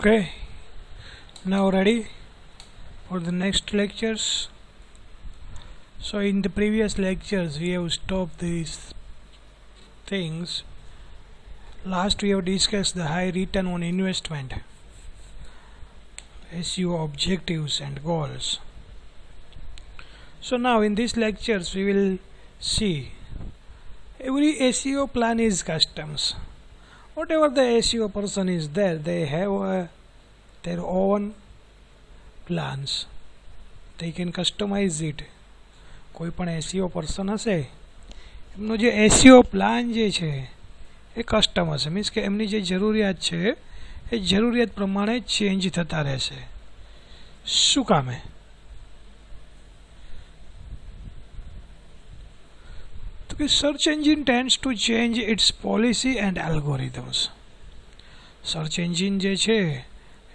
Okay, now ready for the next lectures. So in the previous lectures we have stopped these things. Last we have discussed the high return on investment, SEO objectives and goals. So now in these lectures we will see every SEO plan is customs. Whatever the SEO person is there, they have their own plans. They can customize it. કોઈ પણ SEO person હશે એમનો જે SEO plan જે છે એ custom હશે, means કે એમની જે જરૂરિયાત છે એ જરૂરિયાત પ્રમાણે ચેન્જ થતા રહેશે. શું કામે? તો કે search engine tends to change its policy and algorithms. Search engine જે છે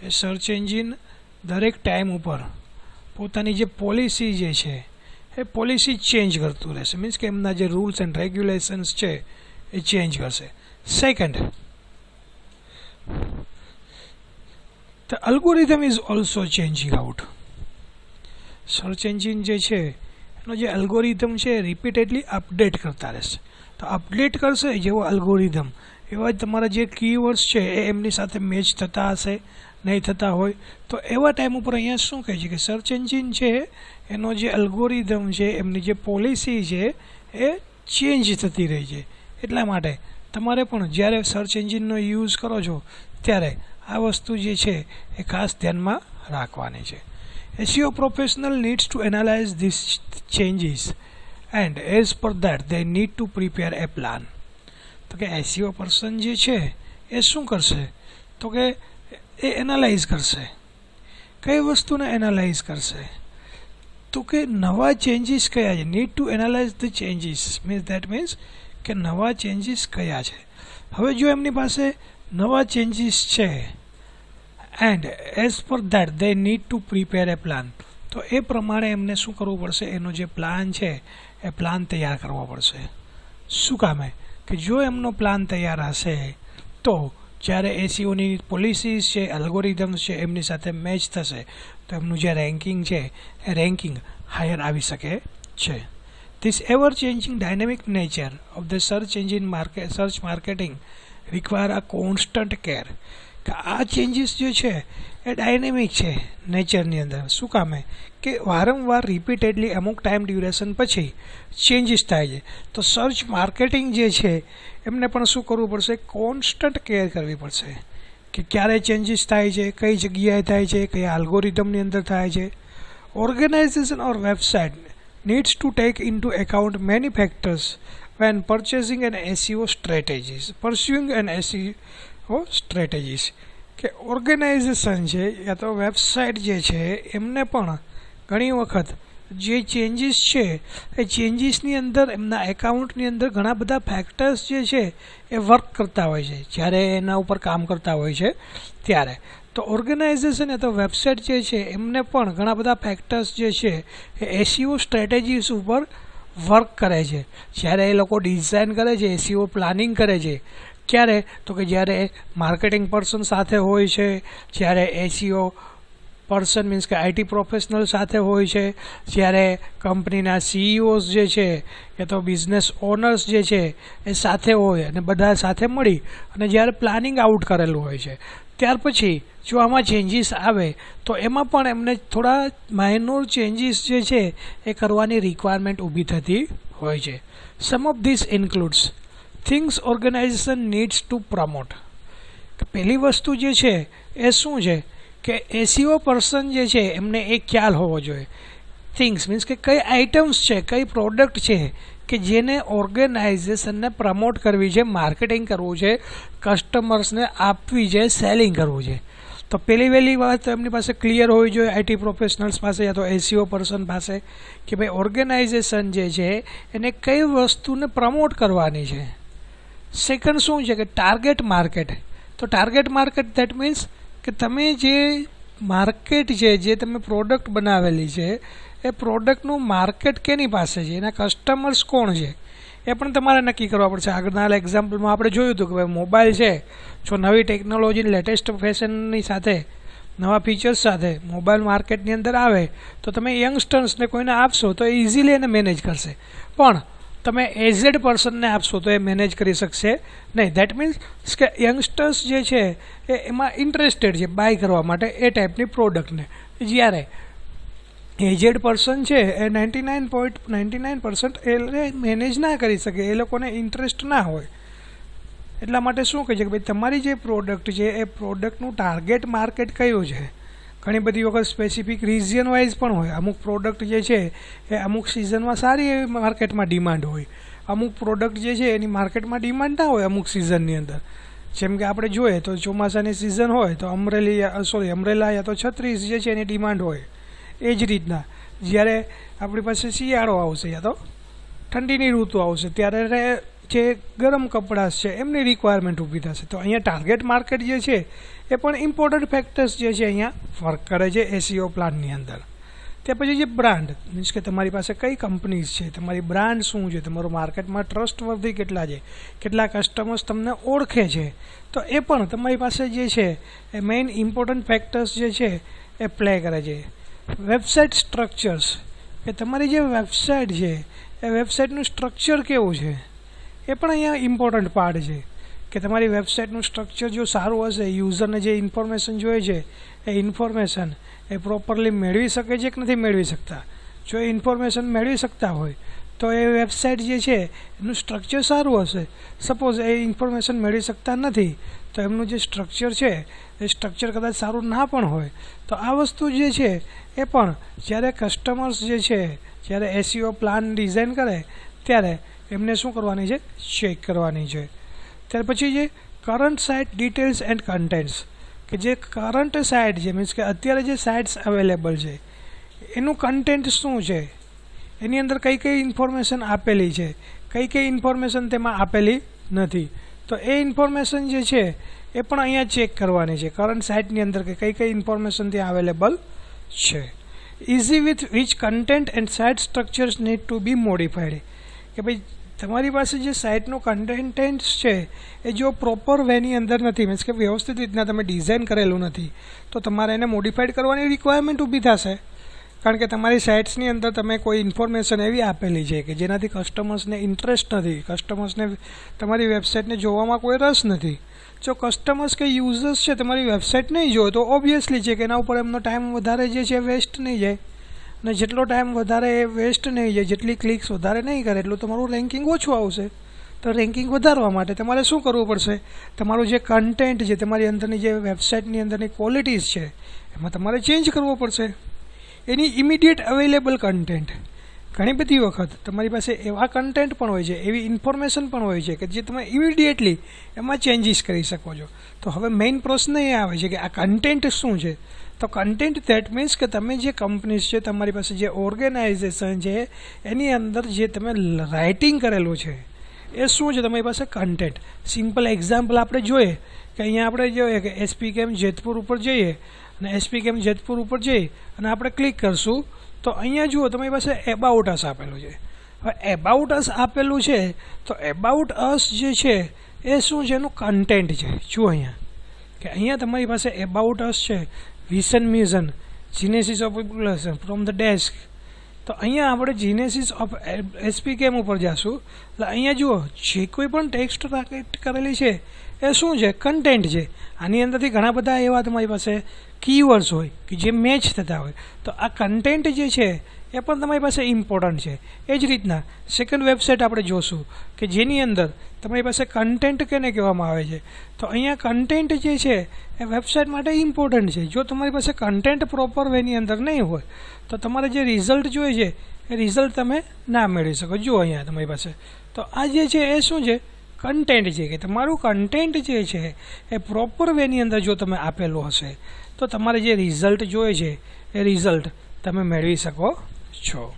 એ સર્ચ એન્જિન દરેક ટાઈમ ઉપર પોતાની જે પોલિસી જે છે એ પોલિસી ચેન્જ કરતું રહેશે, મીન્સ કે એમના જે રૂલ્સ એન્ડ રેગ્યુલેશન્સ છે એ ચેન્જ કરશે. Second, the algorithm is also changing out. Search engine જે છે એનો જે અલ્ગોરિધમ છે એ રિપીટેડલી અપડેટ કરતા રહેશે. તો અપડેટ કરશે જેવો અલ્ગોરિધમ એવા જ તમારા જે કીવર્ડ્સ છે એ એમની સાથે મેચ થતા હશે, નહીં થતા હોય તો એવા ટાઈમ ઉપર અહીંયા શું કહે છે કે સર્ચ એન્જિન છે એનો જે અલ્ગોરિધમ છે, એમની જે પોલિસી છે એ ચેન્જ થતી રહી છે. એટલા માટે તમારે પણ જ્યારે સર્ચ એન્જિનનો યુઝ કરો છો ત્યારે આ વસ્તુ જે છે એ ખાસ ધ્યાનમાં રાખવાની છે. SEO professional needs to analyze these changes and as per that they need to prepare a plan. તો કે SEO પર્સન જે છે એ શું કરશે તો કે એ એનાલાઇઝ કરશે. કઈ વસ્તુને એનાલાઇઝ કરશે તો કે નવા ચેન્જીસ કયા છે. Need to analyse the changes means that means કે નવા ચેન્જીસ કયા છે. હવે જો એમની પાસે નવા ચેન્જીસ છે and as per that they need to prepare A plan, તો એ પ્રમાણે એમને શું કરવું પડશે, એનો જે પ્લાન છે એ પ્લાન તૈયાર કરવો પડશે. શું કામે કે જો એમનો પ્લાન તૈયાર હશે તો જ્યારે SEOની પોલિસીસ છે, એલ્ગોરિધમ્સ છે એમની સાથે મેચ થશે તો એમનું જે રેન્કિંગ છે એ રેન્કિંગ હાયર આવી શકે છે. This ever changing dynamic nature of the search engine search marketing require a constant care. કે આ ચેન્જીસ જે છે એ ડાયનેમિક છે નેચરની અંદર. શું કામે કે વારંવાર રિપીટેડલી અમુક ટાઈમ ડ્યુરેશન પછી ચેન્જીસ થાય છે. તો સર્ચ માર્કેટિંગ જે છે એમને પણ શું કરવું પડશે, કોન્સ્ટન્ટ કેર કરવી પડશે કે ક્યારે ચેન્જીસ થાય છે, કઈ જગ્યાએ થાય છે, કયા અલ્ગોરિધમની અંદર થાય છે. Organisation or website needs to take into account many factors when purchasing an SEO strategies, pursuing an SEO strategies. કે ઓર્ગેનાઇઝેશન છે યા તો વેબસાઇટ જે છે એમને પણ ઘણી વખત જે ચેન્જીસ છે એ ચેન્જીસની અંદર એમના એકાઉન્ટની અંદર ઘણા બધા ફેક્ટર્સ જે છે એ વર્ક કરતા હોય છે જ્યારે એના ઉપર કામ કરતા હોય છે ત્યારે. તો ઓર્ગેનાઇઝેશન યા તો વેબસાઇટ જે છે એમને પણ ઘણા બધા ફેક્ટર્સ જે છે એ SEO સ્ટ્રેટેજીસ ઉપર વર્ક કરે છે. જ્યારે એ લોકો ડિઝાઇન કરે છે, SEO પ્લાનિંગ કરે છે, ક્યારે તો કે જ્યારે માર્કેટિંગ પર્સન સાથે હોય છે, જ્યારે SEO પર્સન મીન્સ કે IT પ્રોફેશનલ સાથે હોય છે, જ્યારે કંપનીના CEOs જે છે કે તો બિઝનેસ ઓનર્સ જે છે એ સાથે હોય અને બધા સાથે મળી અને જ્યારે પ્લાનિંગ આઉટ કરેલું હોય છે ત્યાર પછી જો આમાં ચેન્જીસ આવે તો એમાં પણ એમને થોડા માઇનોર ચેન્જીસ જે છે એ કરવાની રિક્વાયરમેન્ટ ઊભી થતી હોય છે. Some of this includes things organisation needs to promote. પહેલી વસ્તુ જે છે એ શું છે કે SEO પર્સન જે છે એમને એક ખ્યાલ હોવો જોઈએ. થિંગ્સ મીન્સ કે કઈ આઇટમ્સ છે, કઈ પ્રોડક્ટ છે કે જેને ઓર્ગેનાઇઝેશનને પ્રમોટ કરવી છે, માર્કેટિંગ કરવું છે, કસ્ટમર્સને આપવી છે, સેલિંગ કરવું છે. તો પહેલી વહેલી વાત તો એમની પાસે ક્લિયર હોવી જોઈએ IT પ્રોફેશનલ્સ પાસે યા તો SEO પર્સન પાસે કે ભાઈ ઓર્ગેનાઇઝેશન જે છે એને કઈ વસ્તુને પ્રમોટ કરવાની છે. સેકન્ડ શું છે કે ટાર્ગેટ માર્કેટ. તો ટાર્ગેટ માર્કેટ દેટ મીન્સ કે તમે જે માર્કેટ છે, જે તમે પ્રોડક્ટ બનાવેલી છે એ પ્રોડક્ટનું માર્કેટ કેની પાસે છે, એના કસ્ટમર્સ કોણ છે, એ પણ તમારે નક્કી કરવા પડશે. આગળના એક્ઝામ્પલમાં આપણે જોયું હતું કે ભાઈ મોબાઈલ છે, જો નવી ટેકનોલોજી લેટેસ્ટ ફેશનની સાથે નવા ફીચર્સ સાથે મોબાઈલ માર્કેટની અંદર આવે તો તમે યંગસ્ટર્સને કોઈને આપશો તો એ ઇઝીલી એને મેનેજ કરશે, પણ તમે એઝેડ પર્સનને આપશો તો એ મેનેજ કરી શકશે નહીં. દેટ મીન્સ કે યંગસ્ટર્સ જે છે એ એમાં ઇન્ટરેસ્ટેડ છે બાય કરવા માટે એ ટાઈપની પ્રોડક્ટને, જ્યારે એજેડ પર્સન છે એ 99.99% એ મેનેજ ના કરી શકે, એ લોકોને ઇન્ટરેસ્ટ ના હોય. એટલા માટે શું કહે છે કે ભાઈ તમારી જે પ્રોડક્ટ છે એ પ્રોડક્ટનું ટાર્ગેટ માર્કેટ કયું છે. ઘણી બધી વખત સ્પેસિફિક રિજિયન વાઇઝ પણ હોય. અમુક પ્રોડક્ટ જે છે એ અમુક સિઝનમાં સારી એવી માર્કેટમાં ડિમાન્ડ હોય, અમુક પ્રોડક્ટ જે છે એની માર્કેટમાં ડિમાન્ડ ના હોય અમુક સિઝનની અંદર. જેમ કે આપણે જોઈએ તો ચોમાસાની સિઝન હોય તો અમરેલા યા તો છત્રીસ જે છે એની ડિમાન્ડ હોય. એ જ રીતના જ્યારે આપણી પાસે શિયાળો આવશે યા તો ઠંડીની ઋતુ આવશે ત્યારે જે ગરમ કપડાં છે એમની રિક્વાયરમેન્ટ ઊભી થશે. તો અહીંયા ટાર્ગેટ માર્કેટ જે છે એ પણ ઇમ્પોર્ટન્ટ ફેક્ટર્સ જે છે અહીંયા વર્ક કરે છે એસીઓ પ્લાનની અંદર. ત્યાર પછી જે બ્રાન્ડ મીન્સ કે તમારી પાસે કઈ કંપનીઝ છે, તમારી બ્રાન્ડ શું છે, તમારું માર્કેટમાં ટ્રસ્ટવર્ધી કેટલા છે, કેટલા કસ્ટમર્સ તમને ઓળખે છે, તો એ પણ તમારી પાસે જે છે એ મેઇન ઇમ્પોર્ટન્ટ ફેક્ટર્સ જે છે એ પ્લે કરે છે. વેબસાઇટ સ્ટ્રક્ચર્સ, કે તમારી જે વેબસાઇટ છે એ વેબસાઇટનું સ્ટ્રક્ચર કેવું છે એ પણ અહીંયા ઇમ્પોર્ટન્ટ પાર્ટ છે. કે તમારી વેબસાઇટનું સ્ટ્રક્ચર જો સારું હશે, યુઝરને જે ઇન્ફોર્મેશન જોઈએ છે એ ઇન્ફોર્મેશન એ પ્રોપરલી મેળવી શકે છે કે નથી મેળવી શકતા. જો એ ઇન્ફોર્મેશન મેળવી શકતા હોય તો એ વેબસાઇટ જે છે એનું સ્ટ્રક્ચર સારું હશે. સપોઝ એ ઇન્ફોર્મેશન મેળવી શકતા નથી તો એમનું જે સ્ટ્રક્ચર છે એ સ્ટ્રક્ચર કદાચ સારું ના પણ હોય તો આ વસ્તુ જે છે એ પણ જ્યારે કસ્ટમર્સ જે છે જ્યારે એસીઓ પ્લાન ડિઝાઇન કરે ત્યારે એમને શું કરવાની છે, ચેક કરવાની છે. ત્યાર પછી જે current site details and contents, કે જે કરંટ સાઇટ છે મીન્સ કે અત્યારે જે સાઇટ્સ અવેલેબલ છે એનું કન્ટેન્ટ શું છે, એની અંદર કઈ કઈ ઇન્ફોર્મેશન આપેલી છે, કઈ કઈ ઇન્ફોર્મેશન તેમાં આપેલી નથી, તો એ ઇન્ફોર્મેશન જે છે એ પણ અહીંયા ચેક કરવાની છે કરંટ સાઇટની અંદર કે કઈ કઈ ઇન્ફોર્મેશન ત્યાં અવેલેબલ છે. Easy with which content and site structures need to be modified, કે ભાઈ તમારી પાસે જે સાઇટનું કન્ટેન્ટ છે એ જો પ્રોપર વેની અંદર નથી મીન્સ કે વ્યવસ્થિત રીતના તમે ડિઝાઇન કરેલું નથી તો તમારે એને મોડિફાઈડ કરવાની રિક્વાયરમેન્ટ ઊભી થશે. કારણ કે તમારી સાઇટ્સની અંદર તમે કોઈ ઇન્ફોર્મેશન એવી આપેલી છે કે જેનાથી કસ્ટમર્સને ઇન્ટરેસ્ટ નથી, કસ્ટમર્સને તમારી વેબસાઇટને જોવામાં કોઈ રસ નથી. જો કસ્ટમર્સ કે યુઝર્સ છે તમારી વેબસાઇટ નહીં જોવે તો ઓબ્વિયસલી છે કે એના ઉપર એમનો ટાઈમ વધારે જે છે વેસ્ટ નહીં જાય, અને જેટલો ટાઈમ વધારે વેસ્ટ નહીં જાય, જેટલી ક્લિક્સ વધારે નહીં કરે એટલું તમારું રેન્કિંગ ઓછું આવશે. તો રેન્કિંગ વધારવા માટે તમારે શું કરવું પડશે, તમારું જે કન્ટેન્ટ છે, તમારી અંદરની જે વેબસાઇટની અંદરની ક્વોલિટીઝ છે એમાં તમારે ચેન્જ કરવો પડશે. એની ઇમિડિયેટ અવેલેબલ કન્ટેન્ટ, ઘણી બધી વખત તમારી પાસે એવા કન્ટેન્ટ પણ હોય છે, એવી ઇન્ફોર્મેશન પણ હોય છે કે જે તમે ઇમિડિયેટલી એમાં ચેન્જીસ કરી શકો છો. તો હવે મેઇન પ્રશ્ન એ આવે છે કે આ કન્ટેન્ટ શું છે. તો કન્ટેન્ટ ધેટ મીન્સ કે તમે જે કંપનીઝ છે, તમારી પાસે જે ઓર્ગેનાઇઝેશન છે એની અંદર જે તમે રાઇટિંગ કરેલું છે એ શું છે તમારી પાસે કન્ટેન્ટ. સિમ્પલ એક્ઝામ્પલ આપણે જોઈએ કે અહીંયા આપણે જોઈએ કે એસપી કેમ જેતપુર ઉપર જઈએ અને એસપી કેમ જેતપુર ઉપર જઈ અને આપણે ક્લિક કરશું તો અહીંયા જુઓ તમારી પાસે એબાઉટ અસ આપેલું છે. હવે એબાઉટ અસ આપેલું છે તો એબાઉટ અસ જે છે એ શું છે, એનું કન્ટેન્ટ છે. જુઓ અહીંયા કે અહીંયા તમારી પાસે એબાઉટ અસ છે, vision mission, genesis of population from the desk. તો અહીંયા આપણે જીનેસિસ ઓફ એસપી કેમ ઉપર જઈશું એટલે અહીંયા જુઓ જે કોઈ પણ ટેક્સ્ટ ટાર્ગેટ કરેલી છે એ શું છે, કન્ટેન્ટ છે. આની અંદરથી ઘણા બધા એવા તમારી પાસે કીવર્ડ્સ હોય કે જે મેચ થતા હોય, તો આ કન્ટેન્ટ જે છે એ પણ તમારી પાસે ઇમ્પોર્ટન્ટ છે. એ જ રીતના સેકન્ડ વેબસાઇટ આપણે જોશું કે જેની અંદર તમારી પાસે કન્ટેન્ટ કેને કહેવામાં આવે છે. તો અહીંયા કન્ટેન્ટ જે છે એ વેબસાઇટ માટે ઇમ્પોર્ટન્ટ છે. જો તમારી પાસે કન્ટેન્ટ પ્રોપર વેની અંદર નહીં હોય તો તમારે જે રિઝલ્ટ જોઈએ છે એ રિઝલ્ટ તમે ના મેળવી શકો. જુઓ અહીંયા તમારી પાસે તો આ જે છે એ શું છે, કન્ટેન્ટ છે. કે તમારું કન્ટેન્ટ જે છે એ પ્રોપર વેની અંદર જો તમે આપેલું હશે તો તમારે જે રિઝલ્ટ જોઈએ છે એ રિઝલ્ટ તમે મેળવી શકો છો.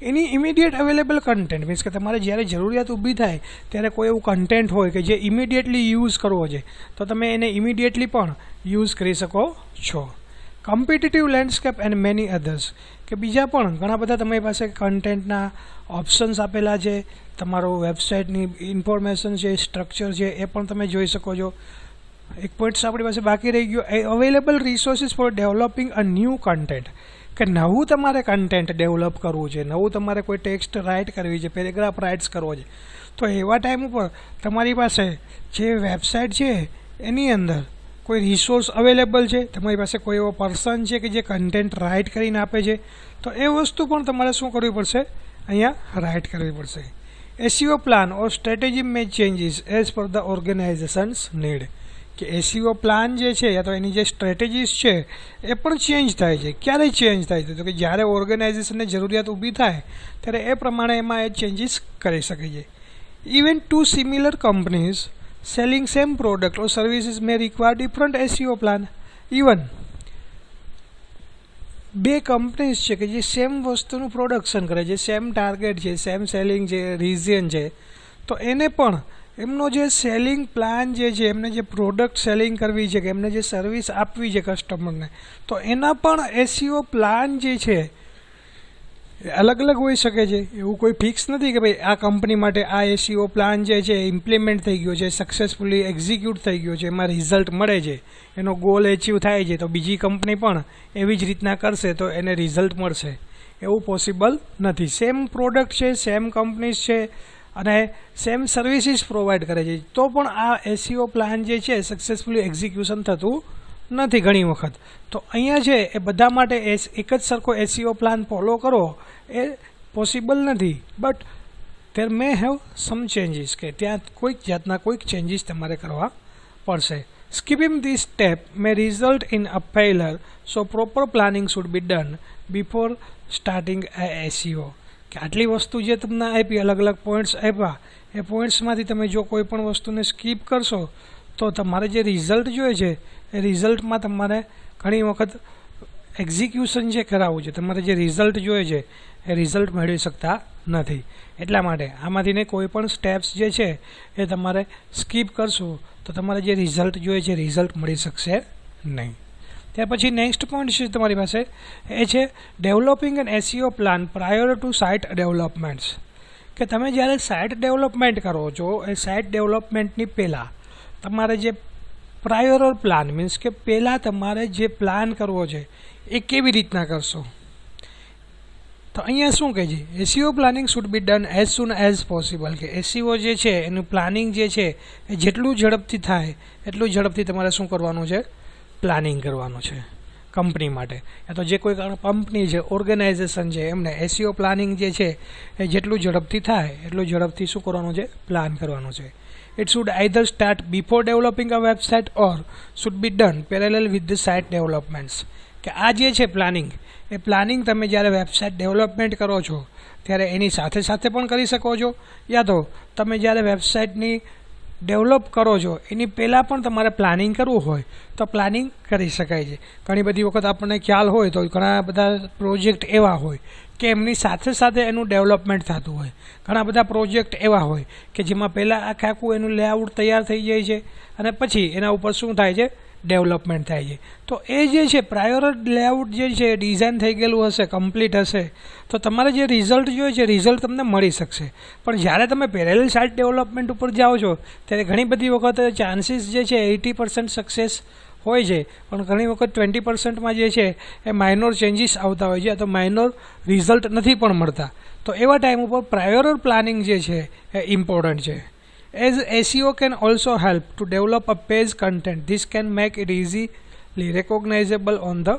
એની ઇમિડિયેટ અવેલેબલ કન્ટેન્ટ મીન્સ કે તમારે જ્યારે જરૂરિયાત ઊભી થાય ત્યારે કોઈ એવું કન્ટેન્ટ હોય કે જે ઇમિડિયેટલી યુઝ કરવો છે તો તમે એને ઇમિડિયેટલી પણ યુઝ કરી શકો છો. Competitive landscape and many others, કે બીજા પણ ઘણા બધા તમારી પાસે કન્ટેન્ટના ઓપ્શન્સ આપેલા છે, તમારું વેબસાઇટની ઇન્ફોર્મેશન છે, સ્ટ્રક્ચર છે, એ પણ તમે જોઈ શકો છો. એક પોઈન્ટ્સ આપણી પાસે બાકી રહી ગયો, available resources for developing a new content, કે નવું તમારે કન્ટેન્ટ ડેવલપ કરવું છે, નવું તમારે કોઈ ટેક્સ્ટ રાઇટ કરવી છે, પેરેગ્રાફ રાઇટ્સ કરવો છે, તો એવા ટાઈમ ઉપર તમારી પાસે જે વેબસાઇટ છે એની અંદર કોઈ રિસોર્સ અવેલેબલ છે, તમારી પાસે કોઈ એવો પર્સન છે કે જે કન્ટેન્ટ રાઇટ કરીને આપે છે, તો એ વસ્તુ પણ તમારે શું કરવી પડશે, અહીંયા રાઇટ કરવી પડશે. SEO plan or strategy May changes as per the organisations need, કે SEO પ્લાન જે છે યા તો એની જે સ્ટ્રેટેજીસ છે એ પણ ચેન્જ થાય છે. ક્યારે ચેન્જ થાય છે, તો કે જ્યારે ઓર્ગેનાઇઝેશનને જરૂરિયાત ઊભી થાય ત્યારે એ પ્રમાણે એમાં એ ચેન્જીસ કરી શકે છે. Even two similar companies selling same product or services may require different SEO plan. Even બે કંપનીઝ છે કે જે સેમ વસ્તુનું પ્રોડક્શન કરે છે, સેમ ટાર્ગેટ છે, સેમ સેલિંગ છે, રીઝન છે, તો એને પણ એમનો જે સેલિંગ પ્લાન જે છે, એમને જે પ્રોડક્ટ સેલિંગ કરવી છે કે એમને જે સર્વિસ આપવી છે કસ્ટમરને, તો એના પણ SEO પ્લાન જે છે એ અલગ અલગ હોઈ શકે છે. એવું કોઈ ફિક્સ નથી કે ભાઈ આ કંપની માટે આ SEO પ્લાન જે છે ઇમ્પ્લિમેન્ટ થઈ ગયો છે, સક્સેસફુલી એક્ઝિક્યુટ થઈ ગયો છે, એમાં રિઝલ્ટ મળે છે, એનો ગોલ એચીવ થાય છે, તો બીજી કંપની પણ એવી જ રીતના કરશે તો એને રિઝલ્ટ મળશે, એવું પોસિબલ નથી. સેમ પ્રોડક્ટ છે, સેમ કંપનીઝ છે અને સેમ સર્વિસીસ પ્રોવાઈડ કરે છે, તો પણ આ SEO પ્લાન જે છે સક્સેસફુલી એક્ઝિક્યુશન થતું નથી ઘણી વખત. તો અહીંયા છે એ બધા માટે એક જ સરખો SEO પ્લાન ફોલો કરો એ પોસિબલ નથી, but there may have some changes, કે ત્યાં કોઈક જાતના કોઈક ચેન્જીસ તમારે કરવા પડશે. Skipping this step may result in a failure, so proper planning should be done before starting a SEO. કે આટલી વસ્તુ જે તમને આપી, અલગ અલગ પોઈન્ટ્સ આપ્યા, એ પોઈન્ટ્સમાંથી તમે જો કોઈ પણ વસ્તુને સ્કીપ કરશો તો તમારે જે રિઝલ્ટ જોઈએ છે એ રિઝલ્ટમાં તમારે ઘણી વખત એક્ઝિક્યુશન જે કરાવવું છે, તમારે જે રિઝલ્ટ જોઈએ છે એ રિઝલ્ટ મેળવી શકતા નથી. એટલા માટે આમાંથીને કોઈ પણ સ્ટેપ્સ જે છે એ તમારે સ્કીપ કરશો તો તમારે જે રિઝલ્ટ જોઈએ છે રિઝલ્ટ મળી શકશે નહીં. ત્યાર પછી નેક્સ્ટ પોઈન્ટ છે તમારી પાસે, એ છે developing an SEO plan prior to site developments, કે તમે જ્યારે સાઇટ ડેવલપમેન્ટ કરો છો એ સાઇટ ડેવલપમેન્ટની પહેલાં તમારે જે પ્રાયોર પ્લાન મીન્સ કે પહેલાં તમારે જે પ્લાન કરવો છે એ કેવી રીતના કરશો. તો અહીંયા શું કહે છે, SEO planning should be done as soon as possible, કે SEO જે છે એનું પ્લાનિંગ જે છે એ જેટલું ઝડપથી થાય એટલું ઝડપથી તમારે શું કરવાનું છે, પ્લાનિંગ કરવાનું છે કંપની માટે. યા તો જે કોઈ કંપની છે, ઓર્ગેનાઇઝેશન છે, એમને SEO પ્લાનિંગ જે છે એ જેટલું ઝડપથી થાય એટલું ઝડપથી શું કરવાનું છે, પ્લાન કરવાનું છે. It should either start before developing a website or should be done parallel with the site developments. કે આ જે છે પ્લાનિંગ, એ પ્લાનિંગ તમે જ્યારે વેબસાઇટ ડેવલપમેન્ટ કરો છો ત્યારે એની સાથે સાથે પણ કરી શકો છો, યા તો તમે જ્યારે વેબસાઇટની ડેવલપ કરો છો એની પહેલાં પણ તમારે પ્લાનિંગ કરવું હોય તો પ્લાનિંગ કરી શકાય છે. ઘણી બધી વખત આપણને ખ્યાલ હોય તો ઘણા બધા પ્રોજેક્ટ એવા હોય કે એમની સાથે સાથે એનું ડેવલપમેન્ટ થતું હોય. ઘણા બધા પ્રોજેક્ટ એવા હોય કે જેમાં પહેલાં આખું એનું લેઆઉટ તૈયાર થઈ જાય છે અને પછી એના ઉપર શું થાય છે, ડેવલપમેન્ટ થાય છે. તો એ જે છે પ્રાયોર લેઆઉટ જે છે ડિઝાઇન થઈ ગયેલું હશે, કમ્પ્લીટ હશે, તો તમારે જે રિઝલ્ટ જોઈએ છે રિઝલ્ટ તમને મળી શકશે. પણ જ્યારે તમે પેરેલલ સાઇટ ડેવલપમેન્ટ ઉપર જાઓ છો ત્યારે ઘણી બધી વખત ચાન્સીસ જે છે 80% સક્સેસ હોય છે, પણ ઘણી વખત 20%માં જે છે એ માઇનોર ચેન્જીસ આવતા હોય છે, અથવા માઇનોર રિઝલ્ટ નથી પણ મળતા. તો એવા ટાઈમ ઉપર પ્રાયોર પ્લાનિંગ જે છે એ ઇમ્પોર્ટન્ટ છે. As SEO can also help to develop a page content, this can make it easily recognizable on the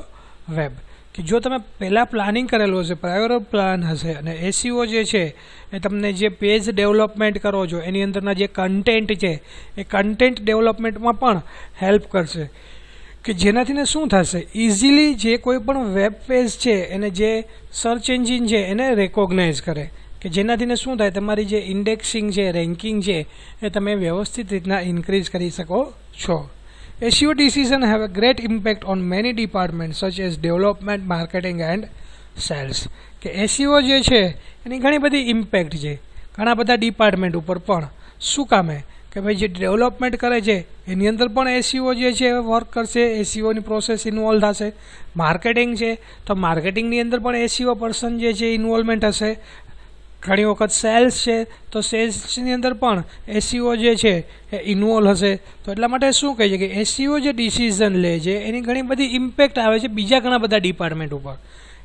web. કે જો તમે પહેલાં પ્લાનિંગ કરેલું હશે, પ્રાયોર પ્લાન હશે, અને SEO જે છે એ તમને જે પેજ ડેવલપમેન્ટ કરો છો એની અંદરના જે કન્ટેન્ટ છે એ કન્ટેન્ટ ડેવલપમેન્ટમાં પણ હેલ્પ કરશે, કે જેનાથીને શું થશે, ઇઝીલી જે કોઈ પણ વેબ પેજ છે એને જે સર્ચ એન્જિન છે એને રેકોગ્નાઇઝ કરે, કે જેનાથીને શું થાય, તમારી જે ઇન્ડેક્સિંગ છે, રેન્કિંગ છે એ તમે વ્યવસ્થિત રીતના ઇન્ક્રીઝ કરી શકો છો. SEO decisions have a great impact on many departments such as development, marketing and sales. કે SEO જે છે એની ઘણી બધી ઇમ્પેક્ટ છે ઘણા બધા ડિપાર્ટમેન્ટ ઉપર પણ. શું કામે, કે ભાઈ જે ડેવલપમેન્ટ કરે છે એની અંદર પણ એસીઓ જે છે વર્ક કરશે, એસીઓની પ્રોસેસ ઇન્વોલ્વ થશે. માર્કેટિંગ છે તો માર્કેટિંગની અંદર પણ એસીઓ પર્સન જે છે ઇન્વોલ્વમેન્ટ હશે. ઘણી વખત સેલ્સ છે તો સેલ્સની અંદર પણ એસીઓ જે છે એ ઇન્વોલ્વ હશે. તો એટલા માટે શું કહે છે કે એસીઓ જે ડિસિઝન લે છે એની ઘણી બધી ઇમ્પેક્ટ આવે છે બીજા ઘણા બધા ડિપાર્ટમેન્ટ ઉપર.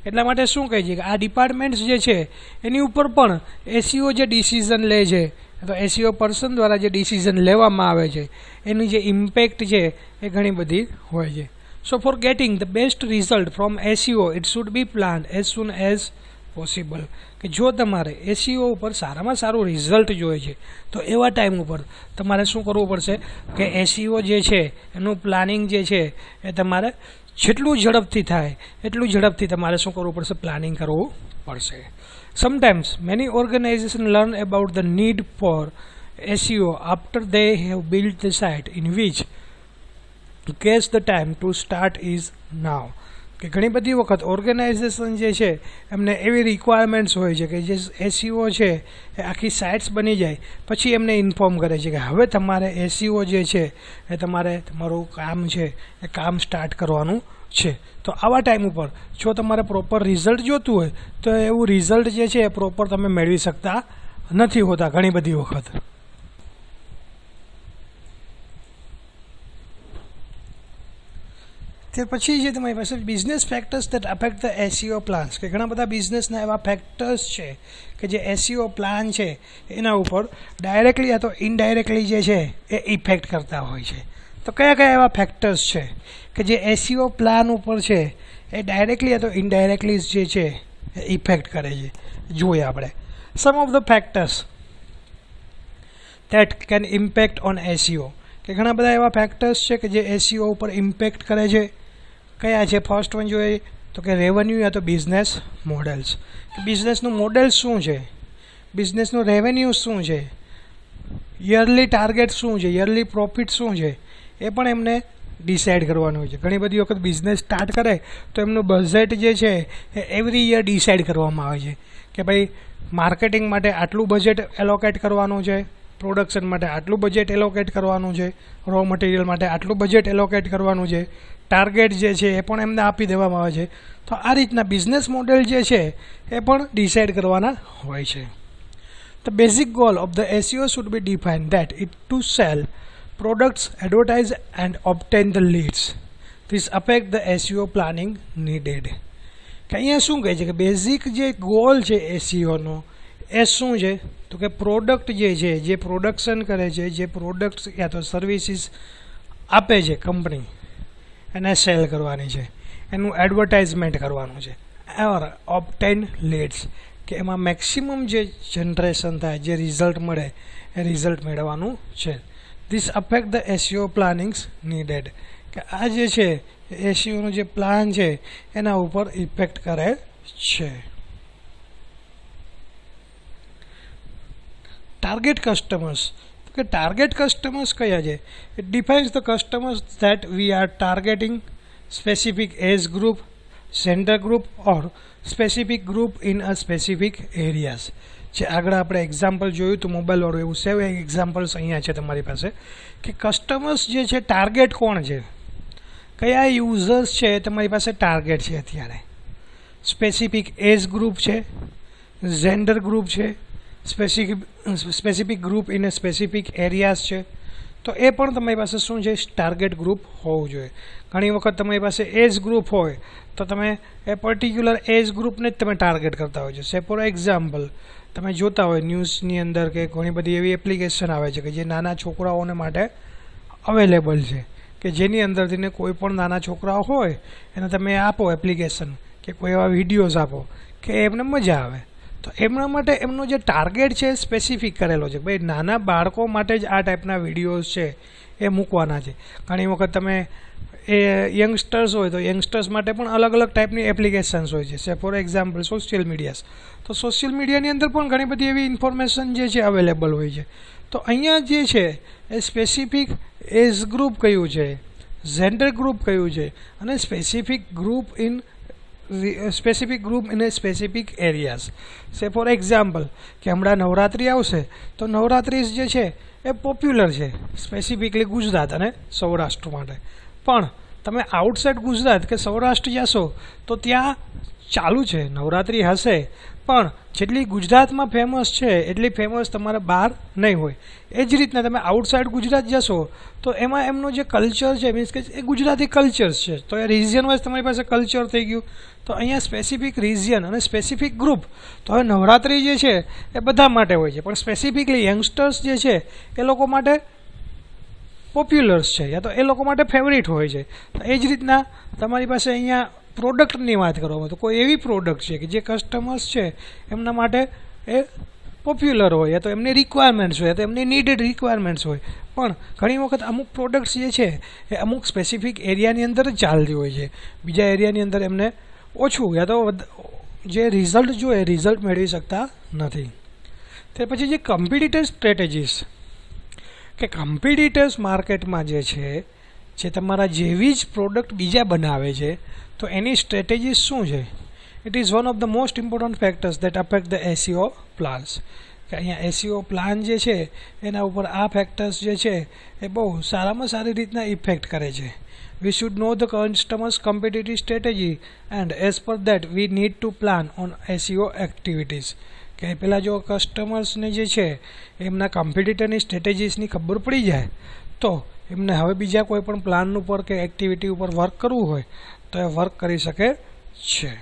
એટલા માટે શું કહે છે કે આ ડિપાર્ટમેન્ટ્સ જે છે એની ઉપર પણ એસીઓ જે ડિસિઝન લે છે તો એસીઓ પર્સન દ્વારા જે ડિસિઝન લેવામાં આવે છે એની જે ઇમ્પેક્ટ છે એ ઘણી બધી હોય છે. So for getting the best result from SEO it should be planned as soon as possible. કે જો તમારે એસીઓ ઉપર સારામાં સારું રિઝલ્ટ જોઈએ છે તો એવા ટાઈમ ઉપર તમારે શું કરવું પડશે કે એસીઓ જે છે એનું પ્લાનિંગ જે છે એ તમારે જેટલું ઝડપથી થાય એટલું ઝડપથી તમારે શું કરવું પડશે, પ્લાનિંગ કરવું પડશે. Sometimes many organization learn about the need for SEO after they have built the site in which guess the time to start is now. કે ઘણી બધી વખત ઓર્ગેનાઇઝેશન જે છે એમને એવી રિક્વાયરમેન્ટ્સ હોય છે કે જે એસીઓ છે એ આખી સાઇટ્સ બની જાય પછી એમને ઇન્ફોર્મ કરે છે કે હવે તમારે એસીઓ જે છે એ તમારે તમારું કામ છે એ કામ સ્ટાર્ટ કરવાનું છે. તો આવા ટાઈમ ઉપર જો તમારે પ્રોપર રિઝલ્ટ જોતું હોય તો એવું રિઝલ્ટ જે છે એ પ્રોપર તમે મેળવી શકતા નથી હોતા ઘણી બધી વખત. ત્યાર પછી છે તમારી પાસે business factors that affect the SEO plans. કે ઘણા બધા બિઝનેસના એવા ફેક્ટર્સ છે કે જે એસીઓ પ્લાન છે એના ઉપર ડાયરેક્ટલી યા તો ઇનડાયરેક્ટલી જે છે એ ઇફેક્ટ કરતા હોય છે. તો કયા કયા એવા ફેક્ટર્સ છે કે જે એસીઓ પ્લાન ઉપર છે એ ડાયરેક્ટલી યા તો ઇનડાયરેક્ટલી જે છે એ ઇફેક્ટ કરે છે, જોઈએ આપણે. Some of the factors that can impact on SEO. કે ઘણા બધા એવા ફેક્ટર્સ છે કે જે એસીઓ ઉપર ઇમ્પેક્ટ કરે છે. કયા છે? ફર્સ્ટ વન જોઈએ તો કે રેવન્યુ યા તો બિઝનેસ મોડેલ્સ. બિઝનેસનું મોડેલ શું છે, બિઝનેસનું રેવન્યુ શું છે, યરલી ટાર્ગેટ શું છે, યરલી પ્રોફિટ શું છે, એ પણ એમને ડિસાઇડ કરવાનું હોય છે. ઘણી બધી વખત બિઝનેસ સ્ટાર્ટ કરે તો એમનું બજેટ જે છે એ એવરી યર ડિસાઇડ કરવામાં આવે છે કે ભાઈ માર્કેટિંગ માટે આટલું બજેટ એલોકેટ કરવાનું છે, પ્રોડક્શન માટે આટલું બજેટ એલોકેટ કરવાનું છે, રો મટીરિયલ માટે આટલું બજેટ એલોકેટ કરવાનું છે, ટાર્ગેટ જે છે એ પણ એમને આપી દેવામાં આવે છે. તો આ રીતના બિઝનેસ મોડેલ જે છે એ પણ ડિસાઇડ કરવાના હોય છે. The basic goal of the SEO should be defined that it to sell products, advertise and obtain the leads. This affect the SEO planning needed. કે અહીંયા શું કહે છે કે બેઝિક જે ગોલ છે એસીઓનો એ શું છે તો કે પ્રોડક્ટ જે છે, જે પ્રોડક્શન કરે છે, જે પ્રોડક્ટ્સ યા તો સર્વિસીસ આપે છે કંપની, એને સેલ કરવાની છે, એનું એડવર્ટાઇઝમેન્ટ કરવાનું છે, ઓર ઓબ્ટેન લીડ્સ કે એમાં મેક્સિમમ જે જનરેશન થાય, જે રિઝલ્ટ મળે એ રિઝલ્ટ મેળવવાનું છે. This affect the SEO plannings needed. કે આ જે છે એસીઓનો જે પ્લાન છે એના ઉપર ઇફેક્ટ કરે છે. Target customers. કે ટાર્ગેટ કસ્ટમર્સ કયા છે? It defines the customers that we are targeting specific age group, centre group or specific group in a specific areas. જે આગળ આપણે એક્ઝામ્પલ જોયું તો મોબાઈલવાળું, એવું સેવ એક્ઝામ્પલ્સ અહીંયા છે તમારી પાસે. કે કસ્ટમર્સ જે છે ટાર્ગેટ કોણ છે, કયા યુઝર્સ છે તમારી પાસે ટાર્ગેટ છે અત્યારે. સ્પેસિફિક એજ ગ્રુપ છે, જેન્ડર ગ્રુપ છે, specific group in a specific areas છે. તો એ પણ તમારી પાસે શું છે, ટાર્ગેટ ગ્રુપ હોવું જોઈએ. ઘણી વખત તમારી પાસે એજ ગ્રુપ હોય તો તમે એ પર્ટિક્યુલર એજ ગ્રુપને જ તમે ટાર્ગેટ કરતા હોય છે. સે ફોર એક્ઝામ્પલ તમે જોતા હોય ન્યૂઝની અંદર કે ઘણી બધી એવી એપ્લિકેશન આવે છે કે જે નાના છોકરાઓને માટે અવેલેબલ છે, કે જેની અંદરથી કોઈ પણ નાના છોકરાઓ હોય એને તમે આપો એપ્લિકેશન કે કોઈ એવા વિડીયોઝ આપો કે એમને મજા આવે. તો એમના માટે એમનો જે ટાર્ગેટ છે સ્પેસિફિક કરેલો છે, ભાઈ નાના બાળકો માટે જ આ ટાઈપના વિડીયોઝ છે એ મૂકવાના છે. ઘણી વખત તમે એ યંગસ્ટર્સ હોય તો યંગસ્ટર્સ માટે પણ અલગ અલગ ટાઈપની એપ્લિકેશન્સ હોય છે. સે ફોર એક્ઝામ્પલ સોશિયલ મીડિયાસ. તો સોશિયલ મીડિયાની અંદર પણ ઘણી બધી એવી ઇન્ફોર્મેશન જે છે અવેલેબલ હોય છે. તો અહીંયા જે છે એ સ્પેસિફિક એજ ગ્રુપ કયું છે, જેન્ડર ગ્રુપ કયું છે અને specific group in specific group in A specific areas. સે ફોર એક્ઝામ્પલ કે હમણાં નવરાત્રિ આવશે તો નવરાત્રિ જે છે એ પોપ્યુલર છે સ્પેસિફિકલી ગુજરાત અને સૌરાષ્ટ્ર માટે. પણ તમે આઉટસાઇડ ગુજરાત કે સૌરાષ્ટ્ર જશો તો ત્યાં ચાલુ છે, નવરાત્રિ હશે, પણ જેટલી ગુજરાતમાં ફેમસ છે એટલી ફેમસ તમારે બહાર નહીં હોય. એ જ રીતના તમે આઉટસાઇડ ગુજરાત જશો તો એમાં એમનું જે કલ્ચર છે, મીન્સ કે એ ગુજરાતી કલ્ચર્સ છે, તો એ રિજિયન વાઇઝ તમારી પાસે કલ્ચર થઈ ગયું. તો અહીંયા સ્પેસિફિક રિજિયન અને સ્પેસિફિક ગ્રુપ. તો હવે નવરાત્રિ જે છે એ બધા માટે હોય છે, પણ સ્પેસિફિકલી યંગસ્ટર્સ જે છે એ લોકો માટે પોપ્યુલર્સ છે, યા તો એ લોકો માટે ફેવરિટ હોય છે. તો એ જ રીતના તમારી પાસે અહીંયા પ્રોડક્ટની વાત કરવામાં તો કોઈ એવી પ્રોડક્ટ છે કે જે કસ્ટમર્સ છે એમના માટે એ પોપ્યુલર હોય, યા તો એમની રિક્વાયરમેન્ટ્સ હોય, યા તો એમની નીડેડ રિક્વાયરમેન્ટ્સ હોય. પણ ઘણી વખત અમુક પ્રોડક્ટ્સ જે છે એ અમુક સ્પેસિફિક એરિયાની અંદર જ ચાલતી હોય છે, બીજા એરિયાની અંદર એમને ઓછું યા તો જે રિઝલ્ટ જોઈએ એ રિઝલ્ટ મેળવી શકતા નથી. તે પછી જે કોમ્પિટિટર સ્ટ્રેટેજીસ કે કોમ્પિટિટર્સ માર્કેટમાં જે છે, જે તમારા જેવી જ પ્રોડક્ટ બીજા બનાવે છે તો એની સ્ટ્રેટેજીસ શું છે. It is one of the most important factors that affect the SEO plans. કે અહીંયા SEO પ્લાન જે છે એના ઉપર આ ફેક્ટર્સ જે છે એ બહુ સારામાં સારી રીતના ઇફેક્ટ કરે છે. We should know the customer's competitive strategy and as per that we need to plan on SEO activities. કે પહેલાં જો કસ્ટમર્સને જે છે એમના કોમ્પિટિટરની સ્ટ્રેટેજીસની ખબર પડી જાય તો એમને હવે બીજા કોઈ પણ પ્લાન ઉપર કે એક્ટિવિટી ઉપર વર્ક કરવું હોય તો એ વર્ક કરી શકે છે.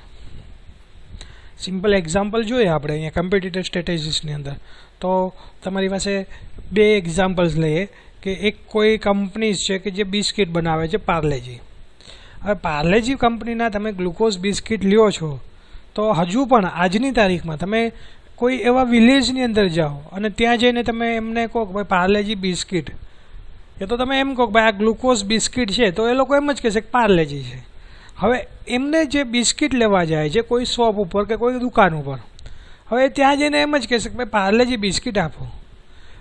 સિમ્પલ એક્ઝામ્પલ જોઈએ આપણે અહીંયા કોમ્પિટિટર સ્ટ્રેટેજીસની અંદર તો તમારી પાસે બે એક્ઝામ્પલ્સ લઈએ કે એક કોઈ કંપનીઝ છે કે જે બિસ્કિટ બનાવે છે, પાર્લેજી. હવે પાર્લેજી કંપનીના તમે ગ્લુકોઝ બિસ્કિટ લ્યો છો તો હજુ પણ આજની તારીખમાં તમે કોઈ એવા વિલેજની અંદર જાઓ અને ત્યાં જઈને તમે એમને કહો કે ભાઈ પાર્લેજી બિસ્કિટ, એ તો તમે એમ કહો કે ભાઈ આ ગ્લુકોઝ બિસ્કિટ છે તો એ લોકો એમ જ કહેશે કે પાર્લેજી છે. હવે એમને જે બિસ્કિટ લેવા જાય છે કોઈ શોપ ઉપર કે કોઈ દુકાન ઉપર, હવે ત્યાં જઈને એમ જ કહેશે કે ભાઈ પાર્લેજી બિસ્કિટ આપો.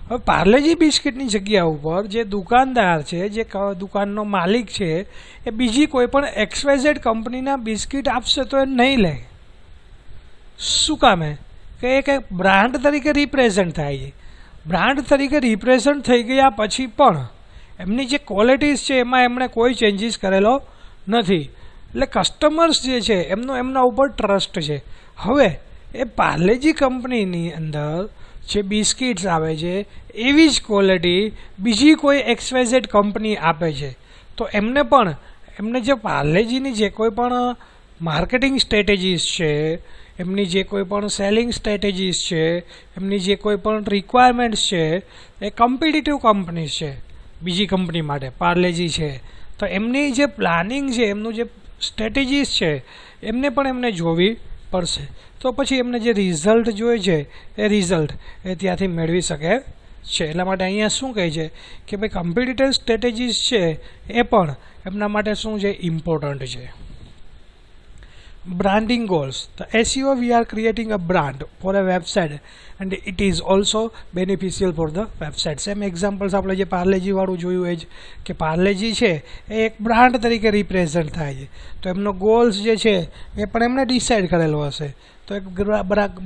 હવે પાર્લેજી બિસ્કિટની જગ્યા ઉપર જે દુકાનદાર છે, જે દુકાનનો માલિક છે, એ બીજી કોઈ પણ XYZ કંપનીના બિસ્કિટ આપશે તો એ નહીં લે. શું કામે? કે એ કંઈક બ્રાન્ડ તરીકે રિપ્રેઝન્ટ થાય છે. બ્રાન્ડ તરીકે રિપ્રેઝન્ટ થઈ ગયા પછી પણ એમની જે ક્વોલિટીઝ છે એમાં એમણે કોઈ ચેન્જીસ કરેલો નથી. એટલે કસ્ટમર્સ જે છે એમના ઉપર ટ્રસ્ટ છે. હવે એ પાર્લેજી કંપનીની અંદર જે બિસ્કિટ્સ આવે છે એવી જ ક્વોલિટી બીજી કોઈ XYZ કંપની આપે છે તો એમને જે પાર્લેજીની જે કોઈ પણ માર્કેટિંગ સ્ટ્રેટેજીસ છે, એમની જે કોઈ પણ સેલિંગ સ્ટ્રેટેજીસ છે, એમની જે કોઈ પણ રિક્વાયરમેન્ટ્સ છે એ કોમ્પિટિટિવ કંપનીઝ છે બીજી કંપની માટે, પાર્લેજી છે. તો એમની જે પ્લાનિંગ છે, એમનું જે સ્ટ્રેટેજીસ છે એમને જોવી પડશે. તો પછી એમને જે રિઝલ્ટ જોઈએ છે એ રિઝલ્ટ એ ત્યાંથી મેળવી શકે છે. એટલા માટે અહીંયા શું કહે છે કે ભાઈ કોમ્પિટિટર સ્ટ્રેટેજીસ છે એ પણ એમના માટે શું છે, ઇમ્પોર્ટન્ટ છે. Branding goals. The SEO, we are creating a brand for a website and it is also beneficial for the website. Same examples આપણે જે પાર્લેજી વાળું જોયું એ જ કે પાર્લેજી છે એ એક બ્રાન્ડ તરીકે રિપ્રેઝન્ટ થાય છે તો એમનો ગોલ્સ જે છે એ પણ એમને ડિસાઇડ કરેલો હશે. તો એક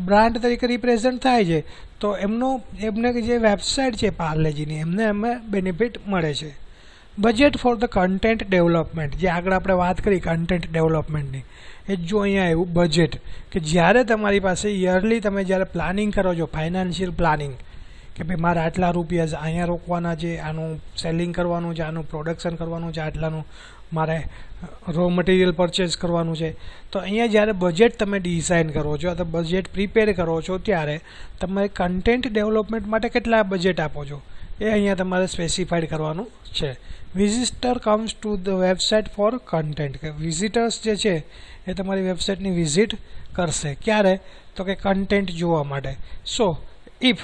બ્રાન્ડ તરીકે રિપ્રેઝન્ટ થાય છે તો એમને જે વેબસાઇટ છે પાર્લેજીની એમને બેનિફિટ મળે છે. Budget for the content development, જે આગળ આપણે વાત કરી કન્ટેન્ટ ડેવલપમેન્ટની, એ જો અહીંયા આવ્યું બજેટ કે જ્યારે તમારી પાસે યરલી તમે જ્યારે પ્લાનિંગ કરો છો, ફાઇનાન્શિયલ પ્લાનિંગ કે ભાઈ મારે આટલા રૂપિયા અહીંયા રોકવાના છે, આનું સેલિંગ કરવાનું છે, આનું પ્રોડક્શન કરવાનું છે, આટલાનું મારે રો મટીરિયલ પરચેઝ કરવાનું છે, તો અહીંયા જ્યારે બજેટ તમે ડિઝાઇન કરો છો અથવા બજેટ પ્રિપેર કરો છો ત્યારે તમે કન્ટેન્ટ ડેવલપમેન્ટ માટે કેટલા બજેટ આપો છો એ અહીંયા તમારે સ્પેસિફાઈડ કરવાનું છે. Visitor comes to the website for content, કે વિઝિટર્સ જે છે એ તમારી વેબસાઇટની વિઝિટ કરશે ક્યારે, તો કે કન્ટેન્ટ જોવા માટે. સો if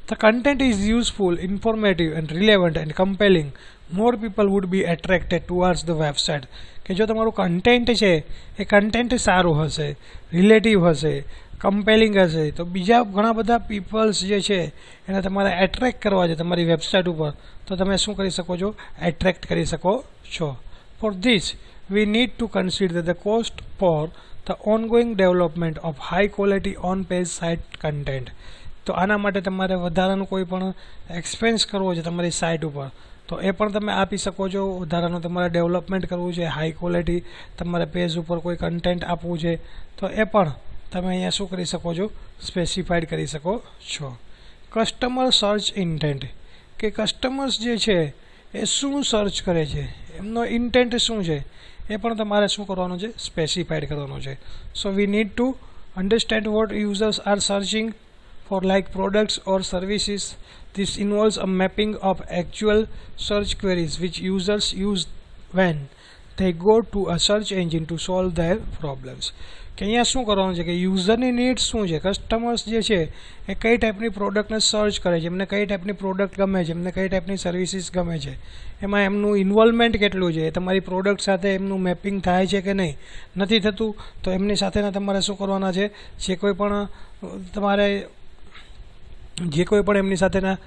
the content is useful, informative and relevant and compelling, more people would be attracted towards the website. કે જો તમારું કન્ટેન્ટ છે એ કન્ટેન્ટ સારું હશે, રિલેટિવ હશે, કમ્પેલિંગ હશે તો બીજા ઘણા બધા પીપલ્સ જે છે એને તમારે એટ્રેક્ટ કરવા છે તમારી વેબસાઇટ ઉપર, તો તમે શું કરી શકો છો, એટ્રેક્ટ કરી શકો છો. For this we need to consider the cost for the ongoing development of high quality on page site content. તો આના માટે તમારે વધારાનું કોઈ પણ એક્સપેન્સ કરવો છે તમારી સાઇટ ઉપર તો એ પણ તમે આપી શકો છો. વધારાનું તમારે ડેવલપમેન્ટ કરવું છે, હાઈ ક્વોલિટી તમારે પેજ ઉપર કોઈ કન્ટેન્ટ આપવું છે તો એ પણ તમે અહીંયા શું કરી શકો છો, સ્પેસિફાઈડ કરી શકો છો. કસ્ટમર સર્ચ ઇન્ટેન્ટ કે કસ્ટમર્સ જે છે એ શું સર્ચ કરે છે, એમનો ઇન્ટેન્ટ શું છે એ પણ તમારે શું કરવાનું છે, સ્પેસિફાઈડ કરવાનું છે. So we need to understand what users are searching for like products or services. This involves a mapping of actual search queries which users use when they go to a search engine to solve their problems. કે અહીંયા શું કરવાનું છે કે યુઝરની needs શું છે, customers જે છે એ કઈ ટાઈપની પ્રોડક્ટને સર્ચ કરે છે, એમને કઈ ટાઈપની પ્રોડક્ટ ગમે છે, એમને કઈ ટાઈપની સર્વિસીસ ગમે છે, એમાં એમનું ઇન્વોલ્વમેન્ટ કેટલું છે, તમારી પ્રોડક્ટ સાથે એમનું મેપિંગ થાય છે કે નહીં, નથી થતું તો એમની સાથેના તમારે શું કરવાના છે, જે કોઈ પણ તમારે જે કોઈ પણ એમની સાથેના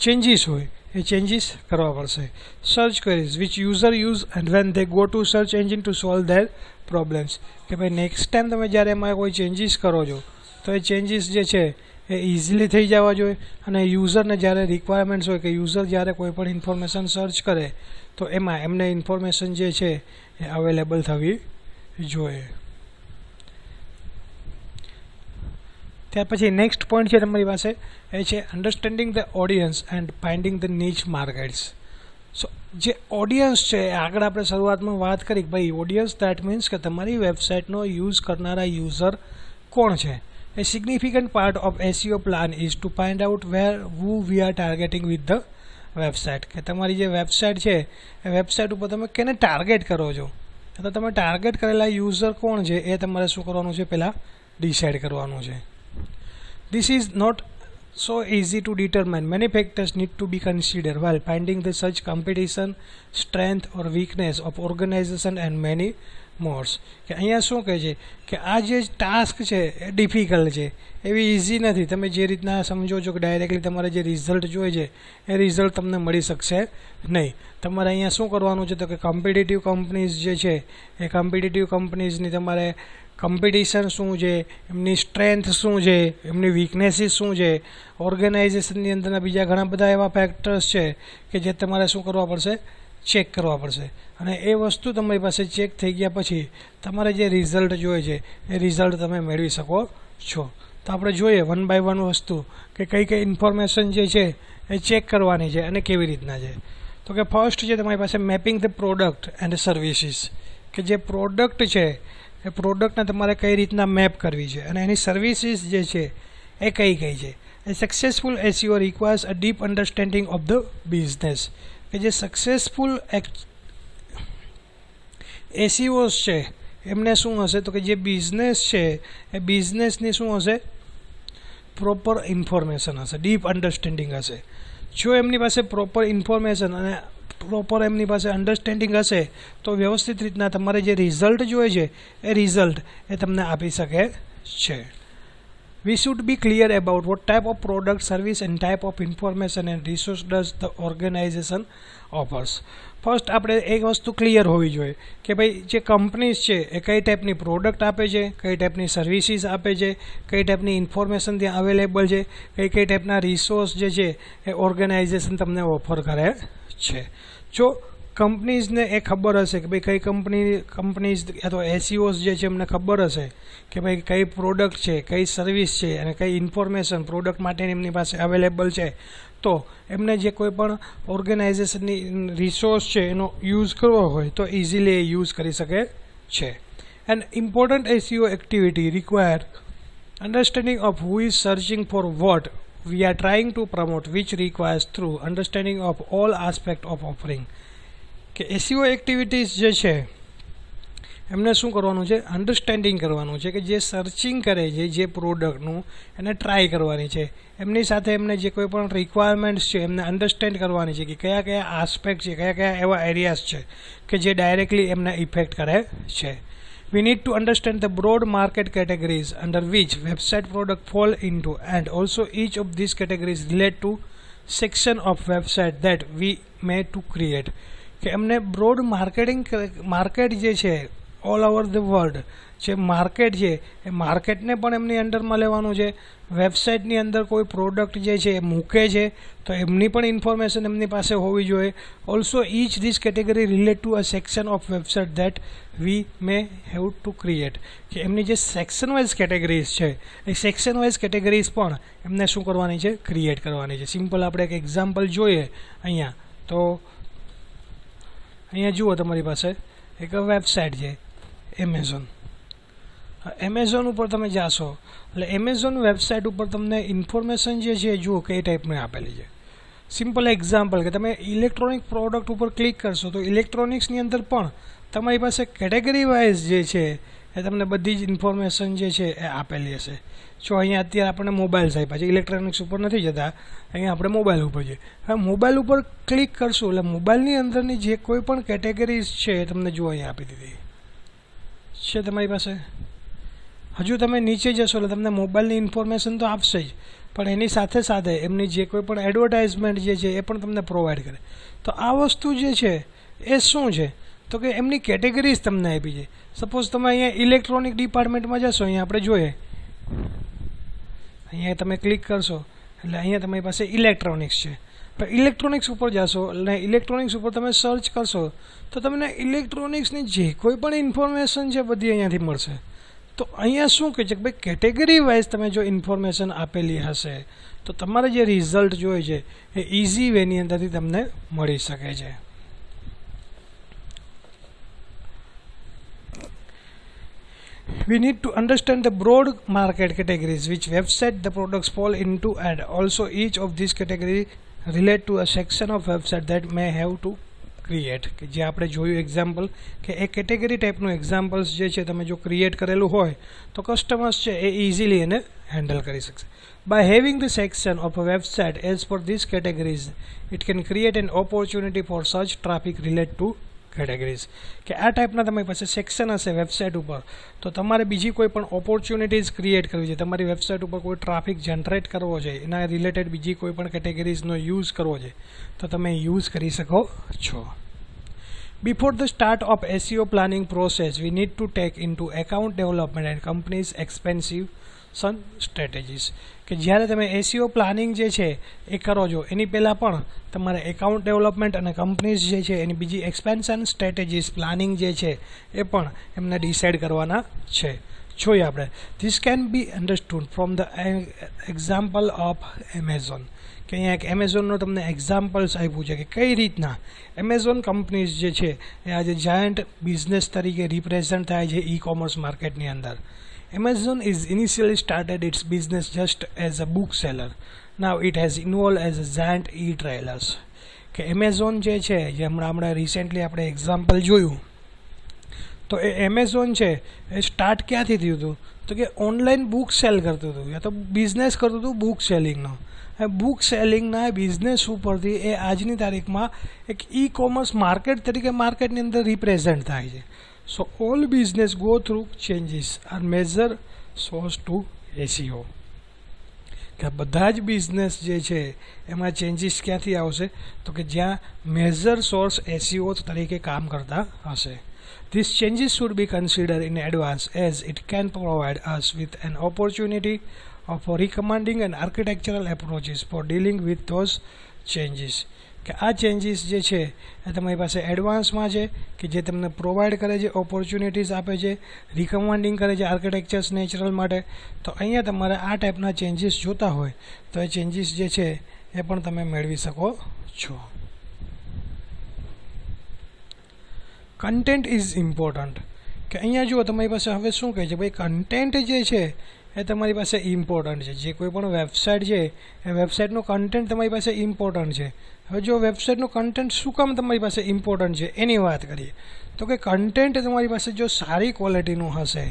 ચેન્જીસ હોય એ ચેન્જીસ કરવા પડશે. Search queries which user use and when they go to search engine to solve there problems. કે ભાઈ નેક્સ્ટ ટાઈમ તમે જ્યારે એમાં કોઈ ચેન્જીસ કરો છો તો એ ચેન્જીસ જે છે એ ઇઝીલી થઈ જવા જોઈએ અને યુઝરને જ્યારે રિક્વાયરમેન્ટ્સ હોય કે યુઝર જ્યારે કોઈ પણ ઇન્ફોર્મેશન સર્ચ કરે તો એમાં એમને ઇન્ફોર્મેશન જે છે એ અવેલેબલ થવી જોઈએ. ત્યાર પછી નેક્સ્ટ પોઈન્ટ છે તમારી પાસે એ છે understanding the audience and finding the નીચ માર્કેટ્સ. સો જે ઓડિયન્સ છે આગળ આપણે શરૂઆતમાં વાત કરી કે ભાઈ ઓડિયન્સ દેટ મીન્સ કે તમારી વેબસાઇટનો યુઝ કરનારા યુઝર કોણ છે. A significant part of SEO plan is to find out where who we are targeting with the website. કે તમારી જે વેબસાઇટ છે એ વેબસાઇટ ઉપર તમે કેને ટાર્ગેટ કરો છો, તો તમે ટાર્ગેટ કરેલા યુઝર કોણ છે એ તમારે શું કરવાનું છે, પહેલાં ડિસાઇડ કરવાનું છે. This is not so easy to determine. Many factors need to be considered while finding the such competition, strength or weakness of organization and many more. કે અહીંયા શું કહે છે કે આ જે ટાસ્ક છે એ ડિફિકલ્ટ છે, એવી ઇઝી નથી. તમે જે રીતના સમજો છો કે ડાયરેક્ટલી તમારે જે રિઝલ્ટ જોઈએ છે એ રિઝલ્ટ તમને મળી શકશે નહીં. તમારે અહીંયા શું કરવાનું છે તો કે કોમ્પિટિટિવ કંપનીઝ જે છે એ કોમ્પિટિટિવ કંપનીઝની તમારે કોમ્પિટિશન શું છે, એમની સ્ટ્રેન્થ શું છે, એમની વીકનેસીસ શું છે, ઓર્ગેનાઇઝેશનની અંદરના બીજા ઘણા બધા એવા ફેક્ટર્સ છે કે જે તમારે શું કરવા પડશે, ચેક કરવા પડશે. અને એ વસ્તુ તમારી પાસે ચેક થઈ ગયા પછી તમારે જે રિઝલ્ટ જોઈએ છે એ રિઝલ્ટ તમે મેળવી શકો છો. તો આપણે જોઈએ વન બાય વન વસ્તુ કે કઈ કઈ ઇન્ફોર્મેશન જે છે એ ચેક કરવાની છે અને કેવી રીતના છે. તો કે ફર્સ્ટ છે તમારી પાસે mapping the product and services. કે જે પ્રોડક્ટ છે એ પ્રોડક્ટને તમારે કઈ રીતના મેપ કરવી છે અને એની સર્વિસીસ જે છે એ કઈ કઈ છે. A successful SEO requires a deep understanding of the business. કે જે સક્સેસફુલ એસઈઓસ છે એમને શું હશે તો કે જે બિઝનેસ છે એ બિઝનેસની શું હશે, પ્રોપર ઇન્ફોર્મેશન હશે, ડીપ અન્ડરસ્ટેન્ડિંગ હશે. જો એમની પાસે પ્રોપર ઇન્ફોર્મેશન અને પ્રોપર એમની પાસે અન્ડરસ્ટેન્ડિંગ હશે તો વ્યવસ્થિત રીતના તમારે જે રિઝલ્ટ જોઈએ છે એ રિઝલ્ટ એ તમને આપી શકે છે. We should be clear about what type of product, service and type of information and resource does the organization offers. First આપણે એક વસ્તુ ક્લિયર હોવી જોઈએ કે ભાઈ જે કંપનીઝ છે એ કઈ ટાઈપની પ્રોડક્ટ આપે છે, કઈ ટાઈપની સર્વિસીસ આપે છે, કઈ ટાઈપની ઇન્ફોર્મેશન ત્યાં અવેલેબલ છે, કઈ ટાઈપના રિસોર્સ જે છે એ ઓર્ગેનાઇઝેશન તમને ઓફર કરે છે. જો કંપનીઝને એ ખબર હશે કે ભાઈ કઈ કંપનીઝ અથવા એસઈઓસ જે છે એમને ખબર હશે કે ભાઈ કઈ પ્રોડક્ટ છે, કઈ સર્વિસ છે અને કઈ ઇન્ફોર્મેશન પ્રોડક્ટ માટેની એમની પાસે અવેલેબલ છે, તો એમને જે કોઈ પણ ઓર્ગેનાઇઝેશનની રિસોર્સ છે એનો યુઝ કરવો હોય તો ઇઝીલી એ યુઝ કરી શકે છે. And important SEO activity require understanding of who is searching for what we are trying to promote, which requires through understanding of all aspect of offering. કે એસઈઓ એક્ટિવિટીઝ જે છે એમને શું કરવાનું છે, અન્ડરસ્ટેન્ડિંગ કરવાનું છે કે જે સર્ચિંગ કરે છે જે પ્રોડક્ટનું એને ટ્રાય કરવાની છે, એમની સાથે એમને જે કોઈ પણ રિક્વાયરમેન્ટ્સ છે એમને અન્ડરસ્ટેન્ડ કરવાની છે કે કયા કયા આસ્પેક્ટ છે, કયા કયા એવા એરિયાઝ છે કે જે ડાયરેક્ટલી એમને ઇફેક્ટ કરે છે. We need to understand the broad market categories under which website product fall into, and also each of these categories relate to section of website that we may to create. કે એમને broad market જે છે all over the world જે market છે એ માર્કેટને પણ એમની અંડરમાં લેવાનું છે. વેબસાઇટની અંદર કોઈ પ્રોડક્ટ જે છે એ મૂકે છે તો એમની પણ ઇન્ફોર્મેશન એમની પાસે હોવી જોઈએ. Also each this category relate to a section of website that we may have to create. કે એમની જે સેક્શન વાઇઝ કેટેગરીઝ છે એ સેક્શન વાઇઝ કેટેગરીઝ પણ એમને શું કરવાની છે, ક્રિએટ કરવાની છે. સિમ્પલ આપણે એક એક્ઝામ્પલ જોઈએ અહીંયા. તો અહીંયા જુઓ તમારી પાસે એક વેબસાઇટ છે એમેઝોન. એમેઝોન ઉપર તમે જાશો એટલે એમેઝોન વેબસાઇટ ઉપર તમને ઇન્ફોર્મેશન જે છે જુઓ કઈ ટાઈપની આપેલી છે. સિમ્પલ એક્ઝામ્પલ કે તમે ઇલેક્ટ્રોનિક પ્રોડક્ટ ઉપર ક્લિક કરશો તો ઇલેક્ટ્રોનિક્સની અંદર પણ તમારી પાસે કેટેગરી વાઇઝ જે છે એ તમને બધી જ ઇન્ફોર્મેશન જે છે એ આપેલી હશે. જો અહીંયા અત્યારે આપણને મોબાઈલ્સ આપ્યા છે, ઇલેક્ટ્રોનિક્સ ઉપર નથી જતા, અહીંયા આપણે મોબાઈલ ઉપર છે. હવે મોબાઈલ ઉપર ક્લિક કરશું એટલે મોબાઈલની અંદરની જે કોઈ પણ કેટેગરીઝ છે એ તમને જો અહીંયા આપી દીધી છે તમારી પાસે. હજુ તમે નીચે જશો એટલે તમને મોબાઈલની ઇન્ફોર્મેશન તો આપશે જ, પણ એની સાથે સાથે એમની જે કોઈ પણ એડવર્ટાઇઝમેન્ટ જે છે એ પણ તમને પ્રોવાઈડ કરે. તો આ વસ્તુ જે છે એ શું છે તો કે એમની કેટેગરીઝ તમને આપી છે. સપોઝ તમે અહીંયા ઇલેક્ટ્રોનિક ડિપાર્ટમેન્ટમાં જશો, અહીંયા આપણે જોઈએ, અહીંયા તમે ક્લિક કરશો એટલે અહીંયા તમારી પાસે ઇલેક્ટ્રોનિક્સ છે. પણ ઇલેક્ટ્રોનિક્સ ઉપર જશો એટલે ઇલેક્ટ્રોનિક્સ ઉપર તમે સર્ચ કરશો તો તમને ઇલેક્ટ્રોનિક્સની જે કોઈ પણ ઇન્ફોર્મેશન છે બધી અહીંયાથી મળશે. તો અહીંયા શું કહે છે કે ભાઈ કેટેગરી વાઇઝ તમે જો ઇન્ફોર્મેશન આપેલી હશે તો તમારે જે રિઝલ્ટ જોઈએ છે એ ઇઝી વેની અંદરથી તમને મળી શકે છે. We need to understand the broad market categories which website the products fall into, and also each of these categories relate to a section of website that may have to create. કે જે આપણે જોયું example કે એ category ટાઈપનું examples જે છે તમે જો ક્રિએટ કરેલું હોય તો કસ્ટમર્સ છે એ ઇઝીલી એને હેન્ડલ કરી શકશે. By having the section of a website as per this categories it can create an opportunity for such traffic relate to categories. કે આ ટાઈપના તમારી પાસે સેક્શન હશે વેબસાઇટ ઉપર તો તમારે બીજી કોઈ પણ ઓપોર્ચ્યુનિટીઝ ક્રિએટ કરવી છે, તમારી વેબસાઇટ ઉપર કોઈ ટ્રાફિક જનરેટ કરવો છે, એના રિલેટેડ બીજી કોઈ પણ કેટેગરીઝનો યુઝ કરવો છે તો તમે યુઝ કરી શકો છો. Before the start of SEO planning process, we need to take into account development and companies' expansion strategies. કે જ્યારે તમે SEO પ્લાનિંગ જે છે એ કરો છો એની પહેલાં પણ તમારે એકાઉન્ટ ડેવલપમેન્ટ અને કંપનીઝ જે છે એની બીજી એક્સપેન્શન સ્ટ્રેટેજીસ પ્લાનિંગ જે છે એ પણ એમને ડિસાઇડ કરવાના છે. જોઈએ આપણે. This can be understood from the example of Amazon. કે અહીંયા એક એમેઝોનનો તમને એક્ઝામ્પલ્સ આપ્યું છે કે કઈ રીતના એમેઝોન કંપનીઝ જે છે એ આજે જાયન્ટ બિઝનેસ તરીકે રિપ્રેઝન્ટ થાય છે ઈ કોમર્સ માર્કેટની અંદર. Amazon is initially started its business just as a book seller. Now it has evolved as a giant e-tailers. કે એમેઝોન જે છે જે હમણાં રિસેન્ટલી આપણે એક્ઝામ્પલ જોયું તો એ એમેઝોન છે એ સ્ટાર્ટ ક્યાંથી થયું હતું તો કે ઓનલાઈન બુક સેલ કરતું હતું યા તો બિઝનેસ કરતું હતું બુક સેલિંગનો. બુક સેલિંગના બિઝનેસ ઉપરથી એ આજની તારીખમાં એક ઈ કોમર્સ માર્કેટ તરીકે માર્કેટની અંદર રિપ્રેઝન્ટ થાય છે. So all business go through changes are major source to SEO. કે બધા જ બિઝનેસ જે છે એમાં ચેન્જીસ ક્યાંથી આવશે તો કે જ્યાં મેજર સોર્સ SEO તરીકે કામ કરતા હશે. These changes should be considered in advance as it can provide us with an opportunity of recommending and architectural approaches for dealing with those changes. કે આ ચેન્જીસ જે છે એ તમારી પાસે એડવાન્સમાં છે કે જે તમને પ્રોવાઈડ કરે છે, ઓપોર્ચ્યુનિટીઝ આપે છે, રિકમેન્ડિંગ કરે છે આર્કિટેક્ચર્સ નેચરલ માટે. તો અહીંયા તમારે આ ટાઈપના ચેન્જીસ જોતા હોય તો એ ચેન્જીસ જે છે એ પણ તમે મેળવી શકો છો. Content is important. કે અહીંયા જુઓ તમારી પાસે હવે શું કહે છે ભાઈ કન્ટેન્ટ જે છે એ તમારી પાસે ઇમ્પોર્ટન્ટ છે. જે કોઈ પણ વેબસાઇટ છે એ વેબસાઇટનું કન્ટેન્ટ તમારી પાસે ઇમ્પોર્ટન્ટ છે. હવે જો વેબસાઇટનું કન્ટેન્ટ શું કામ તમારી પાસે ઇમ્પોર્ટન્ટ છે એની વાત કરીએ તો કે કન્ટેન્ટ તમારી પાસે જો સારી ક્વોલિટીનું હશે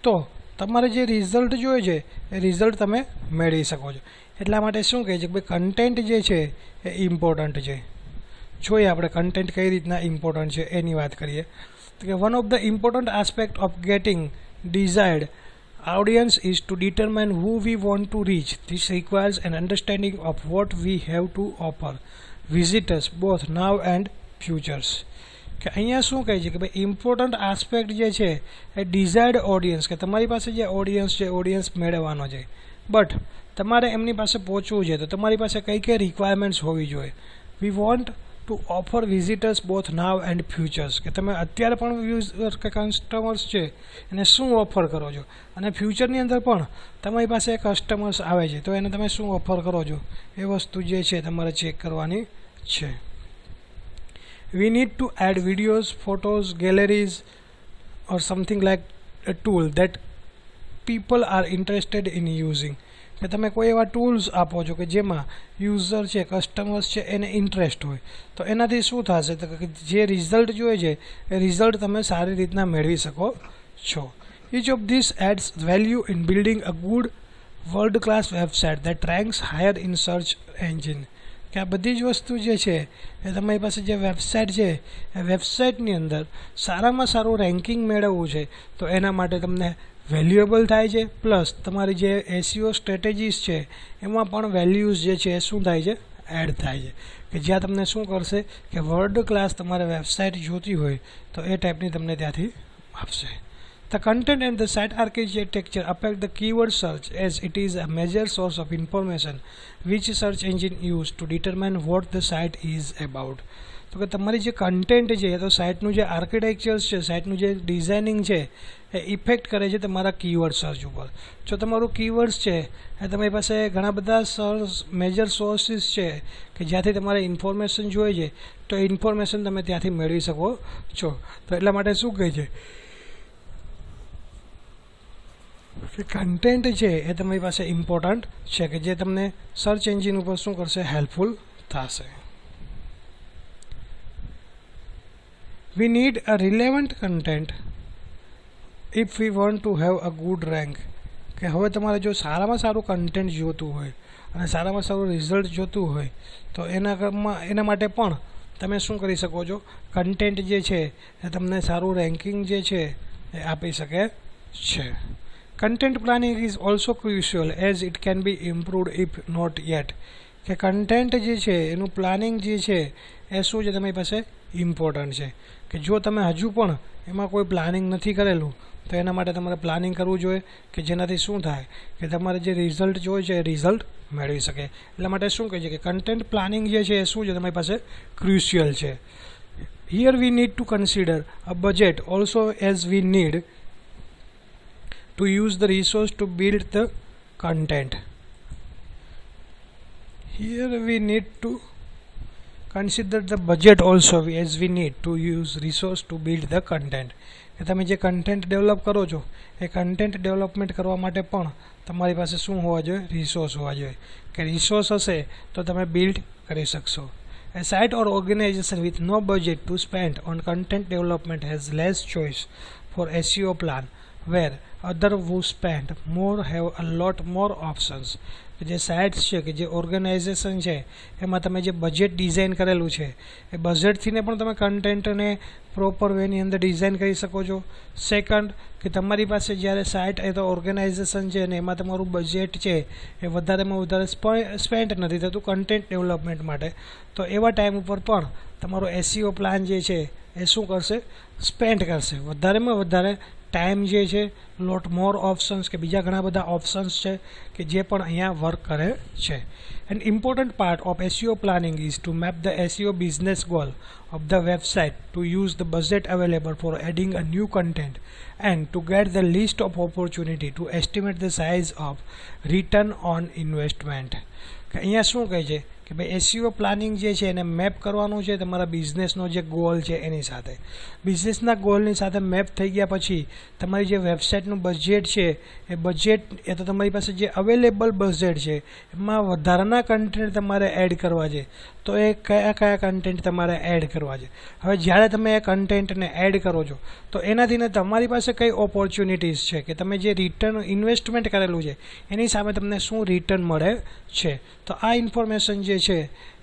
તો તમારે જે રિઝલ્ટ જોઈએ છે એ રિઝલ્ટ તમે મેળવી શકો છો. એટલા માટે શું કહે છે કે ભાઈ કન્ટેન્ટ જે છે એ ઇમ્પોર્ટન્ટ છે. જોઈએ આપણે કન્ટેન્ટ કઈ રીતના ઇમ્પોર્ટન્ટ છે એની વાત કરીએ તો કે one of the important aspect of gating desired audience is to determine who we want to reach. This requires an understanding of what we have to offer visitors both now and futures. કે અહીંયા શું કહે છે કે ભાઈ important aspect જે છે એ desired audience, કે તમારી પાસે જે ઓડિયન્સ છે ઓડિયન્સ મેળવવાનો છે, બટ તમારે એમની પાસે પહોંચવું છે તો તમારી પાસે કઈ કઈ રિક્વાયરમેન્ટ્સ હોવી જોઈએ. We want to offer visitors both now and futures, કે તમે અત્યારે પણ યુઝર કે કસ્ટમર્સ છે એને શું ઓફર કરો છો, અને ફ્યુચરની અંદર પણ તમારી પાસે કસ્ટમર્સ આવે છે તો એને તમે શું ઓફર કરો છો, એ વસ્તુ જે છે તમારે ચેક કરવાની છે. We need to add videos, photos, galleries or something like a tool that people are interested in using. કે તમે કોઈ એવા ટૂલ્સ આપો છો કે જેમાં યુઝર છે કસ્ટમર્સ છે એને ઇન્ટરેસ્ટ હોય, તો એનાથી શું થશે તો કે જે રિઝલ્ટ જોઈએ છે એ રિઝલ્ટ તમે સારી રીતના મેળવી શકો છો. Each of these adds value in building a good world class website that ranks higher in search engine. કે આ બધી જ વસ્તુ જે છે એ તમારી પાસે જે વેબસાઇટ છે એ વેબસાઇટની અંદર સારામાં સારું રેન્કિંગ મેળવવું છે તો એના માટે તમને વેલ્યુએબલ થાય છે, પ્લસ તમારી જે એસઈઓ સ્ટ્રેટેજીસ છે એમાં પણ વેલ્યુઝ જે છે એ શું થાય છે, એડ થાય છે, કે જ્યાં તમને શું કરશે કે વર્લ્ડ ક્લાસ તમારે વેબસાઇટ જોતી હોય તો એ ટાઈપની તમને ત્યાંથી આપશે. The content and the site architecture affect the keyword search as it is a major source of information which search engine use to determine what the site is about. તો કે તમારી જે કન્ટેન્ટ છે તો સાઇટનું જે આર્કિટેક્ચર છે, સાઇટનું જે designing છે એ ઇફેક્ટ કરે છે તમારા કીવર્ડ સર્ચ ઉપર. જો તમારું કીવર્ડ્સ છે એ તમારી પાસે ઘણા બધા મેજર સોર્સિસ છે કે જ્યાંથી તમારે ઇન્ફોર્મેશન જોઈએ છે તો એ ઇન્ફોર્મેશન તમે ત્યાંથી મેળવી શકો છો. તો એટલા માટે શું કહે છે કે કન્ટેન્ટ છે એ તમારી પાસે ઇમ્પોર્ટન્ટ છે કે જે તમને સર્ચ એન્જિન ઉપર શું કરશે, હેલ્પફુલ થશે. We need a relevant content if we want to have a good rank. કે હવે તમારે જો સારામાં સારું કન્ટેન્ટ જોતું હોય અને સારામાં સારું રિઝલ્ટ જોતું હોય તો એના માટે પણ તમે શું કરી શકો છો, કન્ટેન્ટ જે છે એ તમને સારું રેન્કિંગ જે છે એ આપી શકે છે. Content planning is also crucial as it can be improved if not yet. કે કન્ટેન્ટ જે છે એનું પ્લાનિંગ જે છે એ શું છે તમારી પાસે ઇમ્પોર્ટન્ટ છે, કે જો તમે હજુ પણ એમાં કોઈ પ્લાનિંગ નથી કરેલું તો એના માટે તમારે પ્લાનિંગ કરવું જોઈએ કે જેનાથી શું થાય કે તમારે જે રિઝલ્ટ જોઈએ છે એ રિઝલ્ટ મેળવી શકે. એટલા માટે શું કહે છે કે કન્ટેન્ટ પ્લાનિંગ જે છે એ શું છે તમારી પાસે ક્રુશિયલ છે. Here we need to consider a budget also as we need to use the resource to build the content. Here we need to consider the budget also as we need to use resource to build the content. કે તમે જે content develop કરો છો એ content development કરવા માટે પણ તમારી પાસે શું હોવા જોઈએ, રિસોર્સ હોવા જોઈએ, કે રિસોર્સ હશે તો તમે બિલ્ડ કરી શકશો. A site or organization with no budget to spend on content development has less choice for SEO plan, where other who spend more have a lot more options. જે sites છે કે જે organisation છે એમાં તમે જે બજેટ ડિઝાઇન કરેલું છે એ બજેટથીને પણ તમે કન્ટેન્ટને પ્રોપર વેની અંદર ડિઝાઇન કરી શકો છો. સેકન્ડ કે તમારી પાસે જ્યારે સાઇટ એ તો ઓર્ગેનાઇઝેશન છે ને એમાં તમારું બજેટ છે એ વધારેમાં વધારે સ્પેન્ડ નથી થતું કન્ટેન્ટ ડેવલપમેન્ટ માટે, તો એવા ટાઈમ ઉપર પણ તમારો એસઈઓ પ્લાન જે છે એ શું કરશે, સ્પેન્ડ કરશે વધારેમાં વધારે ટાઈમ જે છે, લોટ મોર ઓપ્શન્સ કે બીજા ઘણા બધા ઓપ્શન્સ છે કે જે પણ અહીંયા વર્ક કરે છે. An important part of SEO planning is to map the SEO business goal of the website, to use the budget available for adding a new content, and to get the list of opportunity to estimate the size of return on investment. કે અહીંયા શું કહે છે કે ભાઈ SEO planning જે છે એને મેપ કરવાનું છે તમારા બિઝનેસનો જે ગોલ છે એની સાથે. બિઝનેસના ગોલની સાથે મેપ થઈ ગયા પછી તમારી જે વેબસાઇટનું બજેટ છે એ બજેટ એ તો તમારી પાસે જે અવેલેબલ બજેટ છે એમાં વધારાના કન્ટેન્ટ તમારે એડ કરવા છે, તો એ કયા કયા કન્ટેન્ટ તમારે એડ કરવા છે. હવે જ્યારે તમે એ કન્ટેન્ટને એડ કરો છો તો એનાથીને તમારી પાસે કઈ ઓપોર્ચ્યુનિટીઝ છે કે તમે જે રિટર્ન ઇન્વેસ્ટમેન્ટ કરેલું છે એની સામે તમને શું રિટર્ન મળે છે. તો આ ઇન્ફોર્મેશન જે છે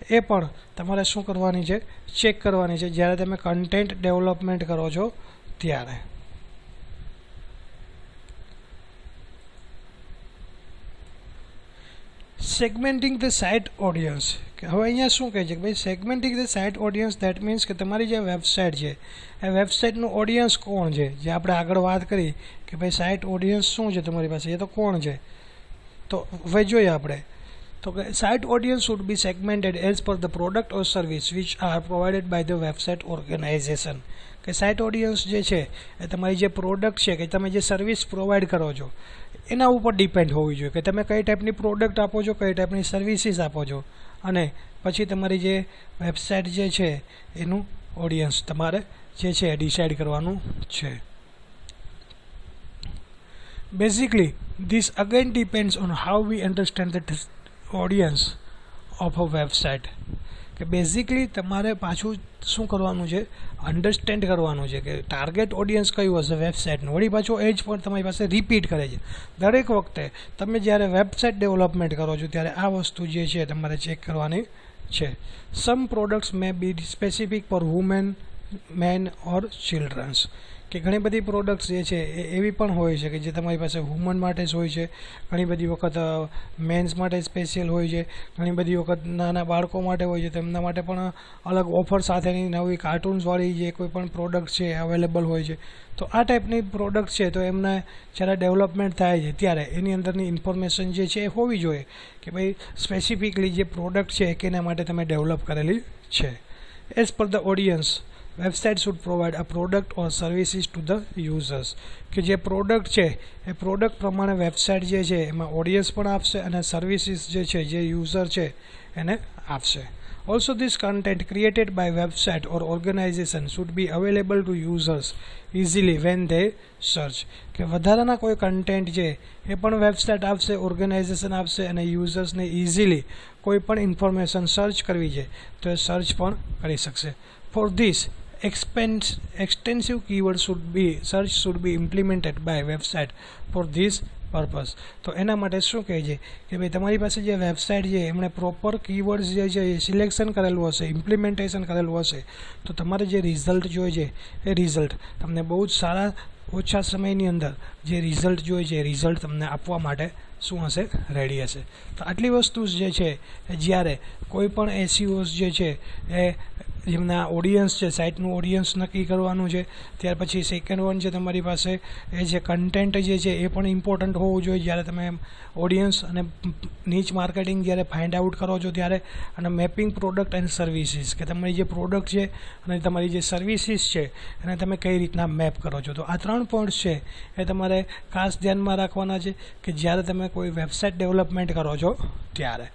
એ પણ તમારે શું કરવાની છે, ચેક કરવાની છે જ્યારે તમે કન્ટેન્ટ ડેવલપમેન્ટ કરો છો ત્યારે. સેગમેન્ટિંગ ધ સાઇટ ઓડિયન્સ, કે હવે અહીંયા શું કહે છે કે ભાઈ segmenting the site audience that means કે તમારી જે વેબસાઇટ છે એ વેબસાઇટનું ઓડિયન્સ કોણ છે, જે આપણે આગળ વાત કરી કે ભાઈ સાઇટ ઓડિયન્સ શું છે તમારી પાસે, એ તો કોણ છે. તો હવે જોઈએ આપણે તો કે site audience should be segmented as per the product or service which are provided by the website organisation. કે સાઇટ ઓડિયન્સ જે છે એ તમારી જે પ્રોડક્ટ છે કે તમે જે સર્વિસ પ્રોવાઈડ કરો છો એના ઉપર ડિપેન્ડ હોવી જોઈએ કે તમે કઈ ટાઈપની પ્રોડક્ટ આપો છો, કઈ ટાઈપની સર્વિસીસ આપો છો, અને પછી તમારી જે વેબસાઇટ જે છે એનું ઓડિયન્સ તમારે જે છે એ ડિસાઇડ કરવાનું છે. Basically this again depends on how we understand the audience of a website. કે બેઝિકલી તમારે પાછું શું કરવાનું છે, અન્ડરસ્ટેન્ડ કરવાનું છે કે ટાર્ગેટ ઓડિયન્સ કયું હશે વેબસાઇટનું. વળી પાછું એ જ પણ તમારી પાસે રિપીટ કરે છે દરેક વખતે. તમે જ્યારે વેબસાઇટ ડેવલપમેન્ટ કરો છો ત્યારે આ વસ્તુ જે છે તમારે ચેક કરવાની છે. Some products may be specific for women, men or children's. કે ઘણી બધી પ્રોડક્ટ્સ જે છે એ એવી પણ હોય છે કે જે તમારી પાસે વુમન માટે જ હોય છે, ઘણી બધી વખત મેન્સ માટે સ્પેશિયલ હોય છે, ઘણી બધી વખત નાના બાળકો માટે હોય છે, તેમના માટે પણ અલગ ઓફર સાથેની નવી કાર્ટૂન્સવાળી જે કોઈ પણ પ્રોડક્ટ છે અવેલેબલ હોય છે. તો આ ટાઈપની પ્રોડક્ટ છે તો એમને જ્યારે ડેવલપમેન્ટ થાય છે ત્યારે એની અંદરની ઇન્ફોર્મેશન જે છે એ હોવી જોઈએ કે ભાઈ સ્પેસિફિકલી જે પ્રોડક્ટ છે કે એના માટે તમે ડેવલપ કરેલી છે. As per the audience website should provide a product or services to the users. કે જે પ્રોડક્ટ છે એ પ્રોડક્ટ પ્રમાણે વેબસાઇટ જે છે એમાં ઓડિયન્સ પણ આપશે અને સર્વિસીસ જે છે જે યુઝર છે એને આપશે. Also this content created by website or organization should be available to users easily when they search. કે વધારાના કોઈ કન્ટેન્ટ છે એ પણ વેબસાઇટ આપશે, ઓર્ગેનાઇઝેશન આપશે અને યુઝર્સને ઇઝીલી કોઈ પણ ઇન્ફોર્મેશન સર્ચ કરવી છે તો એ સર્ચ પણ કરી શકશે. For this extensive keyword search should be implemented by website for this purpose. તો એના માટે શું કહે છે કે ભાઈ તમારી પાસે જે વેબસાઇટ છે એમણે પ્રોપર કીવર્ડ્સ જે છે એ સિલેક્શન કરેલું હશે, ઇમ્પ્લિમેન્ટેશન કરેલું હશે તો તમારે જે રિઝલ્ટ જોઈએ છે એ રિઝલ્ટ તમને બહુ જ સારા ઓછા સમયની અંદર જે રિઝલ્ટ જોઈએ છે એ રિઝલ્ટ તમને આપવા માટે શું હશે, રેડી હશે. તો આટલી વસ્તુ જે છે એ જ્યારે કોઈ પણ એસઈઓસ જે છે એ જેમના ઓડિયન્સ છે, સાઇટનું ઓડિયન્સ નક્કી કરવાનું છે. ત્યાર પછી સેકન્ડ વન છે તમારી પાસે એ જે કન્ટેન્ટ જે છે એ પણ ઇમ્પોર્ટન્ટ હોવું જોઈએ જ્યારે તમે ઓડિયન્સ અને નીચ માર્કેટિંગ જ્યારે ફાઇન્ડ આઉટ કરો છો ત્યારે. અને મેપિંગ પ્રોડક્ટ એન્ડ સર્વિસીસ કે તમારી જે પ્રોડક્ટ છે અને તમારી જે સર્વિસીસ છે એને તમે કઈ રીતના મેપ કરો છો. તો આ 3 પોઈન્ટ્સ છે એ તમારે ખાસ ધ્યાનમાં રાખવાના છે કે જ્યારે તમે કોઈ વેબસાઇટ ડેવલપમેન્ટ કરો છો ત્યારે.